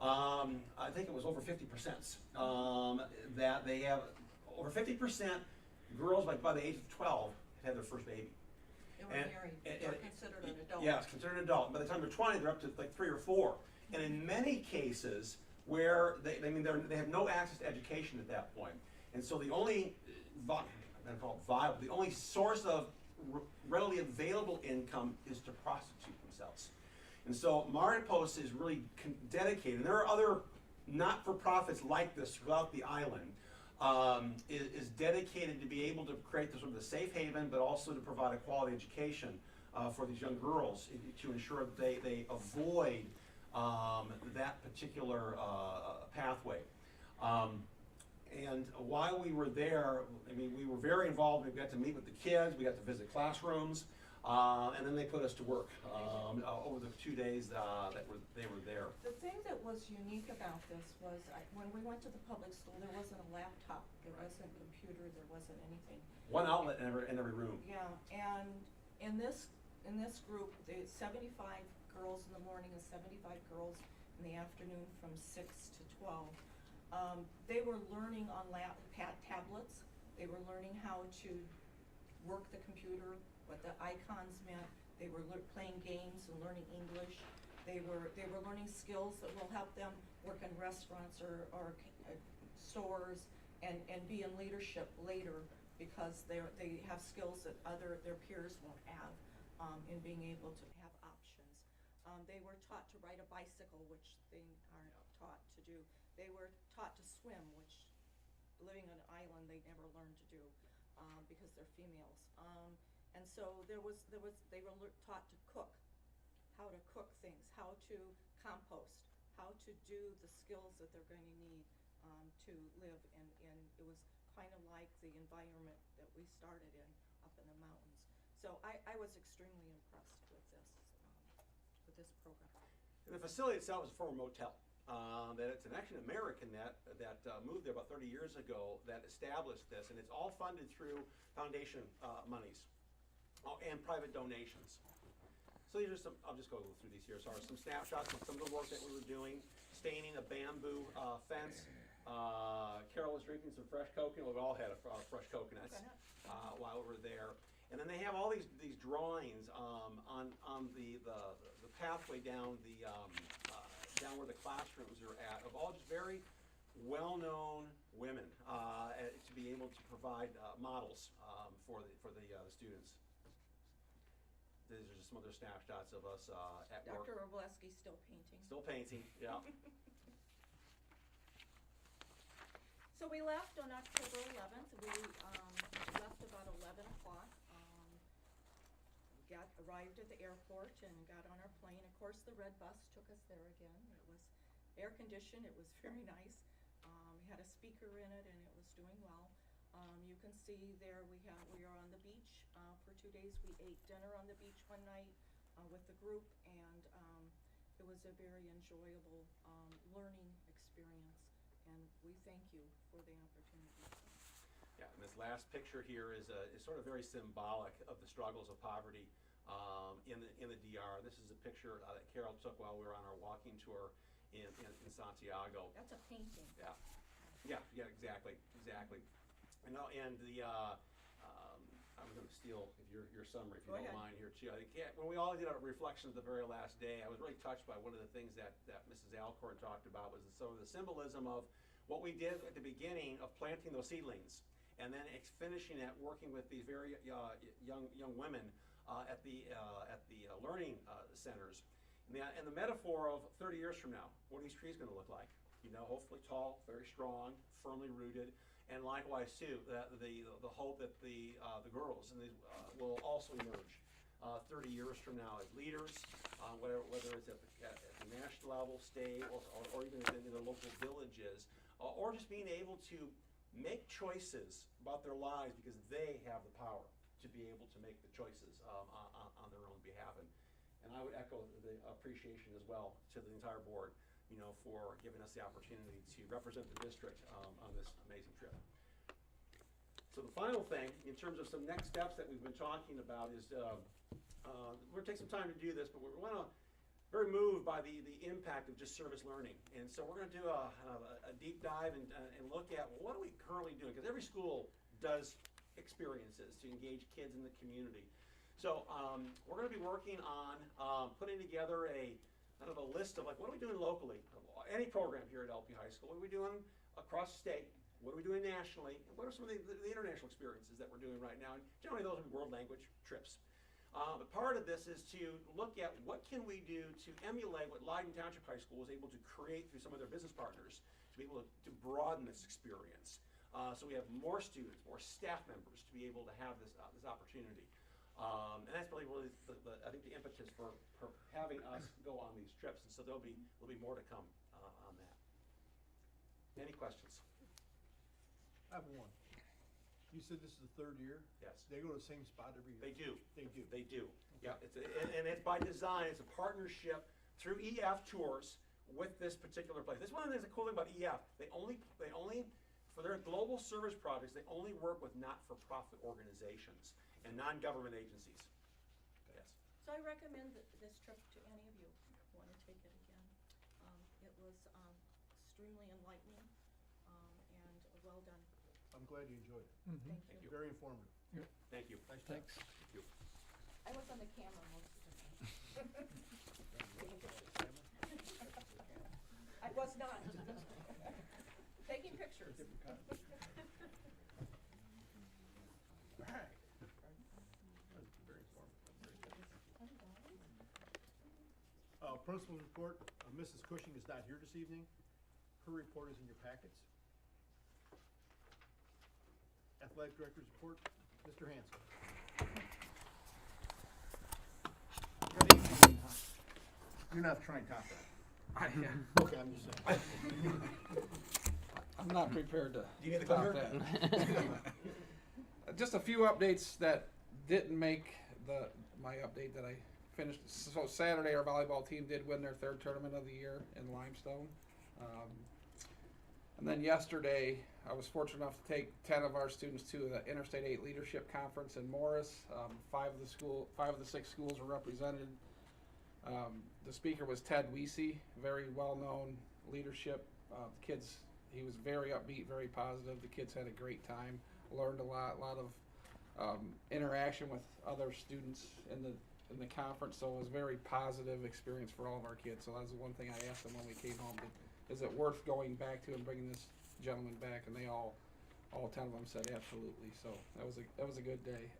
I think it was over 50%, that they have over 50% girls by the age of 12 had their first baby. They were And- married, and- they were and- considered an adult. Yeah, it's considered an adult. By the time they're 20, they're up to like 3 or 4. And in many cases where they have no access to education at that point. And so the only, I'm call it viable, the only source of readily available income is to prostitute themselves. And so Mariposa is really dedicated, and there are other not-for-profits like this throughout the island, is dedicated to be able to create the sort of a safe haven, but also to provide a quality education for these young girls to ensure that they avoid that particular pathway. And while we were there, I mean, we were very involved. We got to meet with the kids, we got to visit classrooms, and then they put us to work over the 2 days that they were there. The thing that was unique about this was, when we went to the public school, there wasn't a laptop, there wasn't a computer, there wasn't anything. One outlet in every room. Yeah, and in this group, there's 75 girls in the morning and 75 girls in the afternoon from 6 to 12. They were learning on tablets. They were learning how to work the computer, what the icons meant. They were playing games and learning English. They were learning skills that will help them work in restaurants or stores and be in leadership later, because they have skills that their peers won't have in being able to have options. They were taught to ride a bicycle, which they aren't taught to do. They were taught to swim, which living on an island they never learned to do because they're females. And so they were taught to cook, how to cook things, how to compost, how to do the skills that they're going to need to live in. It was kind of like the environment that we started in up in the mountains. So I was extremely impressed with this program. And the facility itself is a former motel. That it's actually an American that moved there about 30 years ago that established this, and it's all funded through foundation monies and private donations. So these are some, I'll just go through these here. So some snapshots of some of the work that we were doing, staining a bamboo fence. Carol was drinking some fresh coconut. We've all had fresh coconuts while we were there. And then they have all these drawings on the pathway down down where the classrooms are at, of all just very well-known women to be able to provide models for the students. These are just some other snapshots of us at work. Dr. Robleski's still painting. Still painting, yeah. So we left on October 11th. We left about 11 o'clock. Arrived at the airport and got on our plane. Of course, the red bus took us there again. It was air conditioned. It was very nice. We had a speaker in it, and it was doing well. You can see there we are on the beach for 2 days. We ate dinner on the beach one night with the group, and it was a very enjoyable learning experience. And we thank you for the opportunity. Yeah, and this last picture here is sort of very symbolic of the struggles of poverty in the DR. This is a picture that Carol took while we were on our walking tour in Santiago. That's a painting. Yeah, exactly. You know, and I'm going to steal your summary if you don't mind here too. I think when we all did our reflections the very last day, I was really touched by one of the things that Mrs. Alcorn talked about was some of the symbolism of what we did at the beginning of planting those seedlings, and then finishing at working with these very young women at the learning centers, and the metaphor of 30 years from now, what are these trees going to look like? You know, hopefully tall, very strong, firmly rooted, and likewise too, the hope that the girls and these will also emerge 30 years from now as leaders, whether it's at the national level, state, or even in the local villages, or just being able to make choices about their lives because they have the power to be able to make the choices on their own behalf. And I would echo the appreciation as well to the entire board, for giving us the opportunity to represent the district on this amazing trip. So the final thing, in terms of some next steps that we've been talking about, is we're going to take some time to do this, but we're very moved by the impact of just service learning. And so we're going to do a deep dive and look at, well, what are we currently doing? Because every school does experiences to engage kids in the community. So we're going to be working on putting together a kind of a list of, like, what are we doing locally? Any program here at LP High School. What are we doing across the state? What are we doing nationally? And what are some of the international experiences that we're doing right now? And generally those are world language trips. But part of this is to look at what can we do to emulate what Leiden Township High School was able to create through some of their business partners to be able to broaden this experience. So we have more students, more staff members to be able to have this opportunity. And that's really I think the impetus for having us go on these trips. And so there'll be more to come on that. Any questions? I have one. You said this is the third year? Yes. They go to the same spot every year? They do. They do? They do. Yeah, and it's by design. It's a partnership through EF Tours with this particular place. This is one of the things that's cool thing about EF. They only, for their global service projects, they only work with not-for-profit organizations and non-government agencies. Yes. So I recommend this trip to any of you who want to take it again. It was extremely enlightening and well done. I'm glad you enjoyed it. Thank Thank you. you. Very informative. Thank you. Nice job. Thanks. Thank you. I was on the camera most of the time. I was not. Taking pictures. All right. Very informative. Principal's report, Mrs. Cushing is not here this evening. Her report is in your packets. Athletic Director's report, Mr. Hanson. Good evening. You're not trying to top that. Okay, I'm just saying. I'm not prepared to Do you need the top clicker? that. Just a few updates that didn't make my update that I finished. So Saturday, our volleyball team did win their third tournament of the year in Limestone. And then yesterday, I was fortunate enough to take 10 of our students to the Interstate 8 Leadership Conference in Morris. 5 of the 6 schools were represented. The speaker was Ted Weesey, very well-known leadership. The kids, he was very upbeat, very positive. The kids had a great time, learned a lot of interaction with other students in the conference. So it was a very positive experience for all of our kids. So that was the one thing I asked them when we came home. Is it worth going back to and bringing this gentleman back? And they all 10 of them said absolutely. So that was a good day.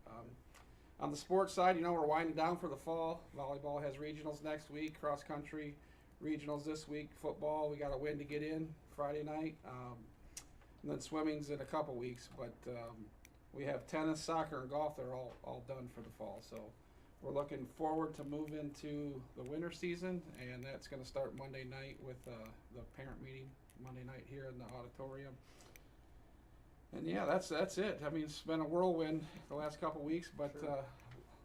On the sports side, we're winding down for the fall. Volleyball has regionals next week, cross country regionals this week, football, we got a win to get in Friday night. And then swimming's in a couple weeks, but we have tennis, soccer, and golf. They're all done for the fall. So we're looking forward to move into the winter season, and that's going to start Monday night with the parent meeting Monday night here in the auditorium. And yeah, that's it. I mean, it's been a whirlwind the last couple weeks, but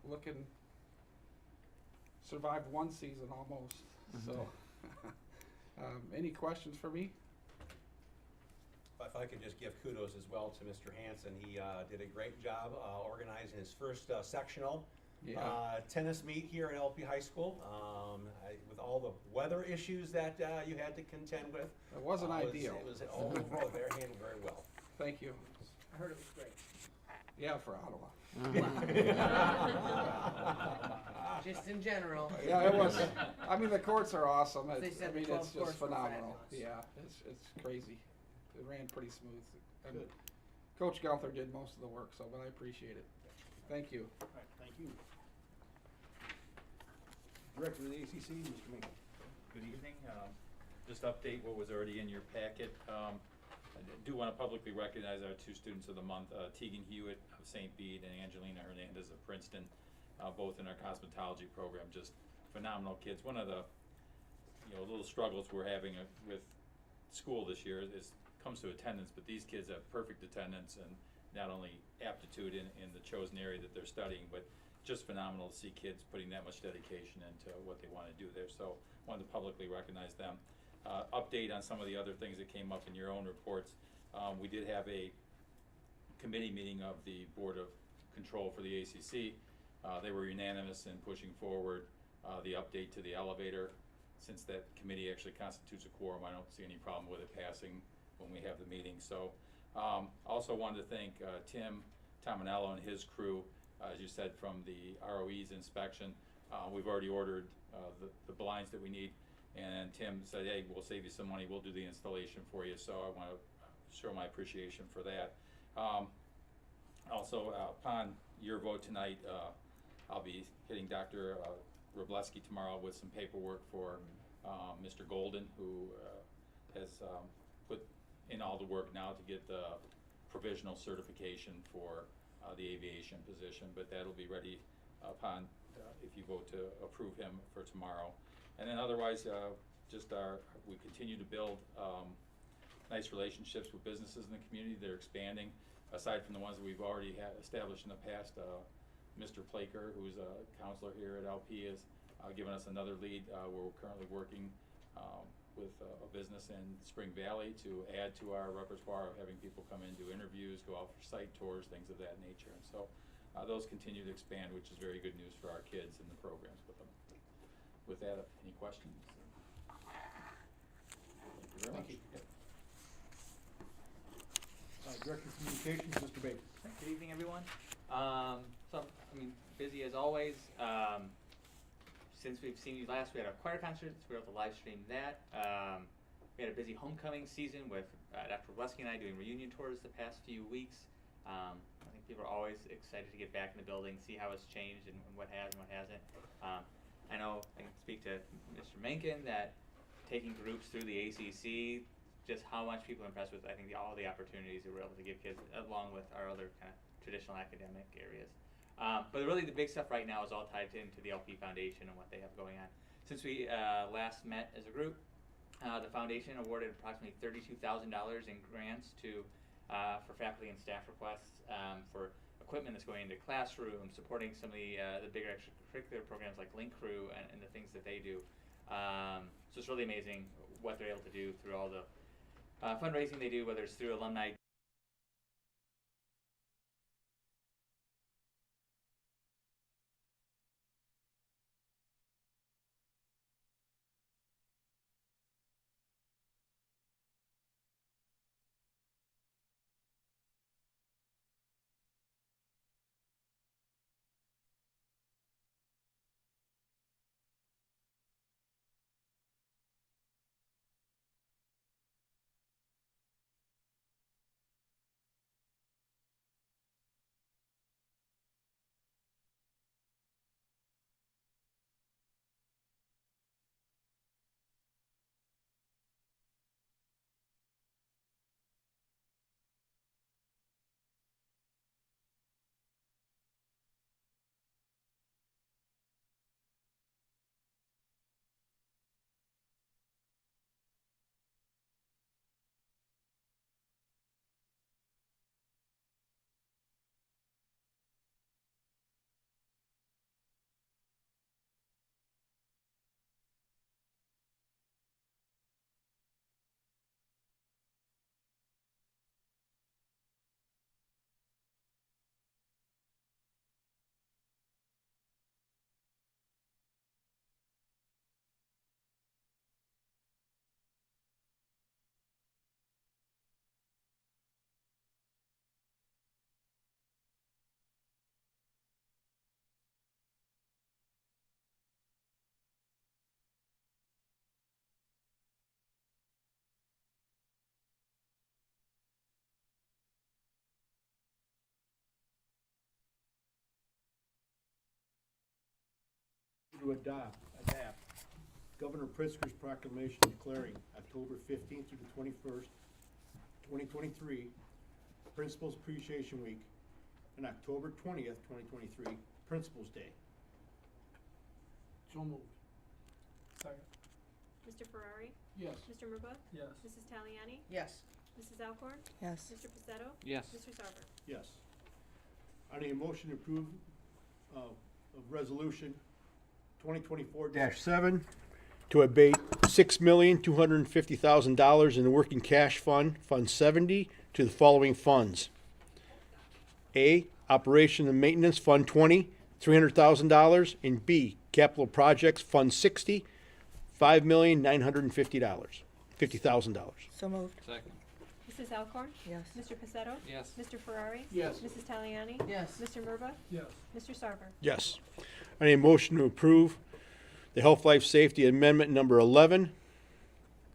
looking survived one season almost. So, any questions for me? If I could just give kudos as well to Mr. Hanson. He did a great job organizing his first sectional tennis meet here at LP High School. With all the weather issues that you had to contend with. It wasn't ideal. It was overall handled very well. Thank you. I heard it was great. Yeah, for Ottawa. Just in general. Yeah, it was. I mean, the courts are awesome. They said the it's 12 just courts were phenomenal. fabulous. Yeah, it's crazy. It ran pretty smooth. And Good. Coach Gunther did most of the work, but I appreciate it. Thank you. All right, thank you. Director of the ACC, Mr. Meehan. Good evening. Just update what was already in your packet. I do want to publicly recognize our 2 students of the month, Tegan Hewitt of St. Bede and Angelina Hernandez of Princeton. both in our cosmetology program, just phenomenal kids. One of the, little struggles we're having with school this year comes to attendance, but these kids have perfect attendance and not only aptitude in the chosen area that they're studying, but just phenomenal to see kids putting that much dedication into what they want to do there. So wanted to publicly recognize them. Update on some of the other things that came up in your own reports. We did have a committee meeting of the Board of Control for the ACC. They were unanimous in pushing forward the update to the elevator. Since that committee actually constitutes a quorum, I don't see any problem with it passing when we have the meeting. So also wanted to thank Tim Tominello and his crew, as you said, from the ROE's inspection. We've already ordered the blinds that we need, and Tim said, hey, we'll save you some money, we'll do the installation for you. So I want to show my appreciation for that. Also, upon your vote tonight, I'll be hitting Dr. Robleski tomorrow with some paperwork for Mr. Golden, who has put in all the work now to get the provisional certification for the aviation position, but that'll be ready upon if you vote to approve him for tomorrow. And then otherwise, we continue to build nice relationships with businesses in the community. They're expanding, aside from the ones that we've already had established in the past. Mr. Plaker, who's a counselor here at LP, has given us another lead. We're currently working with a business in Spring Valley to add to our repertoire of having people come in, do interviews, go out for site tours, things of that nature. And so those continue to expand, which is very good news for our kids and the programs with them. With that, any questions? Thank you very much. Yep. Director of Communications, Mr. Baker. Good evening, everyone. Busy as always. Since we've seen you last, we had our choir concerts. We were able to live stream that. We had a busy homecoming season with Dr. Wesky and I doing reunion tours the past few weeks. I think people are always excited to get back in the building, see how it's changed and what has and what hasn't. I know I can speak to Mr. Mencken that taking groups through the ACC, just how much people are impressed with, I think, all the opportunities that we're able to give kids, along with our other kind of traditional academic areas. But really the big stuff right now is all tied into the LP Foundation and what they have going on. Since we last met as a group, the foundation awarded approximately $32,000 in grants for faculty and staff requests for equipment that's going into classrooms, supporting some of the bigger extracurricular programs like Link Crew and the things that they do. So it's really amazing what they're able to do through all the fundraising they do, whether it's through alumni. To adapt Governor Pritzker's proclamation declaring October 15th through the 21st, 2023, Principals Appreciation Week, and October 20th, 2023, Principals Day. So moved. Second. Mr. Ferrari? Yes. Mr. Murbaugh? Yes. Mrs. Taliani? Yes. Mrs. Alcorn? Yes. Mr. Pacetto? Yes. Mr. Sarver? Yes. I need a motion to approve of resolution 2024-7 to abate $6,250,000 in the working cash fund, Fund 70, to the following funds. A, Operation and Maintenance, Fund 20, $300,000, and B, Capital Projects, Fund 60, $5,950,000. So moved. Second. Mrs. Alcorn? Yes. Mr. Pacetto? Yes. Mr. Ferrari? Yes. Mrs. Taliani? Yes. Mr. Murbaugh? Yes. Mr. Sarver? Yes. I need a motion to approve the Health Life Safety Amendment Number 11.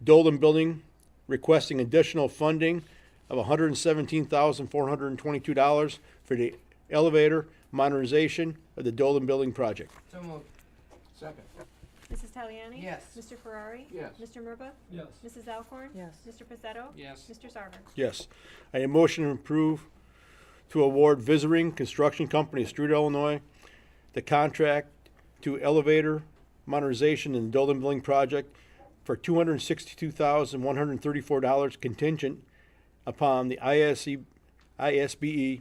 Dolan Building requesting additional funding of $117,422 for the elevator modernization of the Dolan Building project. So moved. Second. Mrs. Taliani? Yes. Mr. Ferrari? Yes. Mr. Murbaugh? Yes. Mrs. Alcorn? Yes. Mr. Pacetto? Yes. Mr. Sarver? Yes. I need a motion to approve to award Visiting Construction Company of Street, Illinois, the contract to elevator modernization in the Dolan Building project for $262,134 contingent upon the ISBE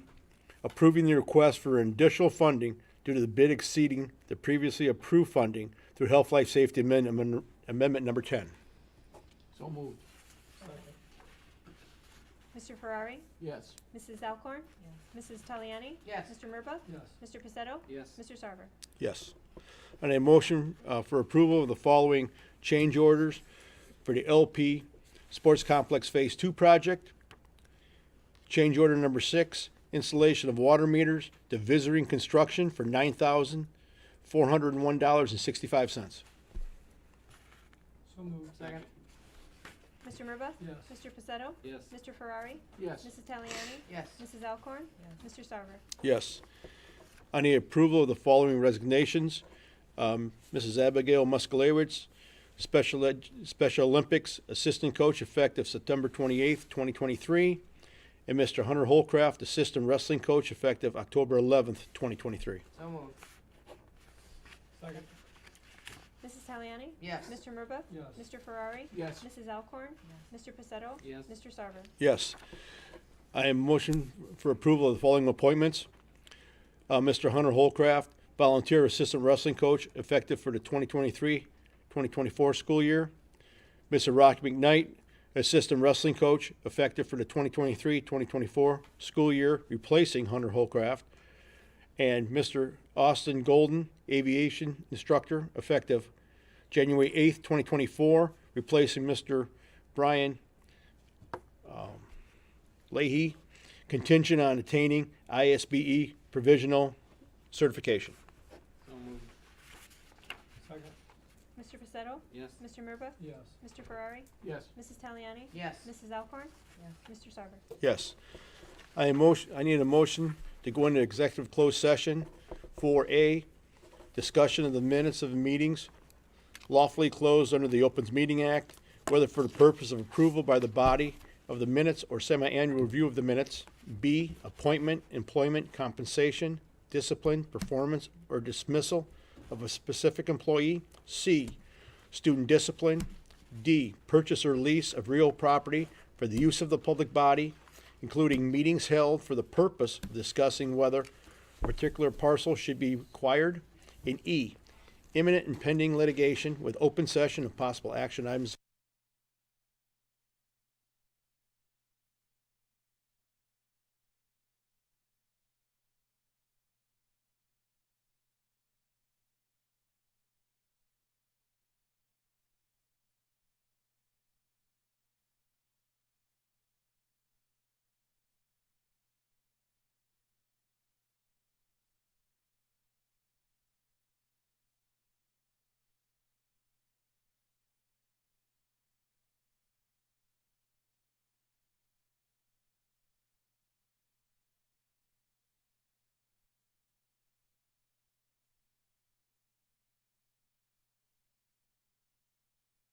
approving the request for additional funding due to the bid exceeding the previously approved funding through Health Life Safety Amendment Number 10. So moved. Mr. Ferrari? Yes. Mrs. Alcorn? Mrs. Taliani? Yes. Mr. Murbaugh? Yes. Mr. Pacetto? Yes. Mr. Sarver? Yes. And a motion for approval of the following change orders for the LP Sports Complex Phase 2 project. Change order number 6, installation of water meters to Visiting Construction for $9,401.65. So moved. Second. Mr. Murbaugh? Yes. Mr. Pacetto? Yes. Mr. Ferrari? Yes. Mrs. Taliani? Yes. Mrs. Alcorn? Mr. Sarver? Yes. I need approval of the following resignations. Mrs. Abigail Muskelewicz, Special Olympics Assistant Coach, effective September 28th, 2023. And Mr. Hunter Holcraft, Assistant Wrestling Coach, effective October 11th, 2023. So moved. Second. Mrs. Taliani? Yes. Mr. Murbaugh? Yes. Mr. Ferrari? Yes. Mrs. Alcorn? Mr. Pacetto? Yes. Mr. Sarver? Yes. I am motion for approval of the following appointments. Mr. Hunter Holcraft, Volunteer Assistant Wrestling Coach, effective for the 2023-2024 school year. Mr. Rocky McKnight, Assistant Wrestling Coach, effective for the 2023-2024 school year, replacing Hunter Holcraft. And Mr. Austin Golden, Aviation Instructor, effective January 8th, 2024, replacing Mr. Brian Leahy, contingent on attaining ISBE provisional certification. So moved. Second. Mr. Pacetto? Yes. Mr. Murbaugh? Yes. Mr. Ferrari? Yes. Mrs. Taliani? Yes. Mrs. Alcorn? Mr. Sarver? Yes. I need a motion to go into executive closed session for A, discussion of the minutes of the meetings lawfully closed under the Opens Meeting Act, whether for the purpose of approval by the body of the minutes or semi-annual review of the minutes. B, appointment, employment, compensation, discipline, performance, or dismissal of a specific employee. C, student discipline. D, purchase or lease of real property for the use of the public body, including meetings held for the purpose of discussing whether a particular parcel should be acquired. And E, imminent and pending litigation with open session of possible action items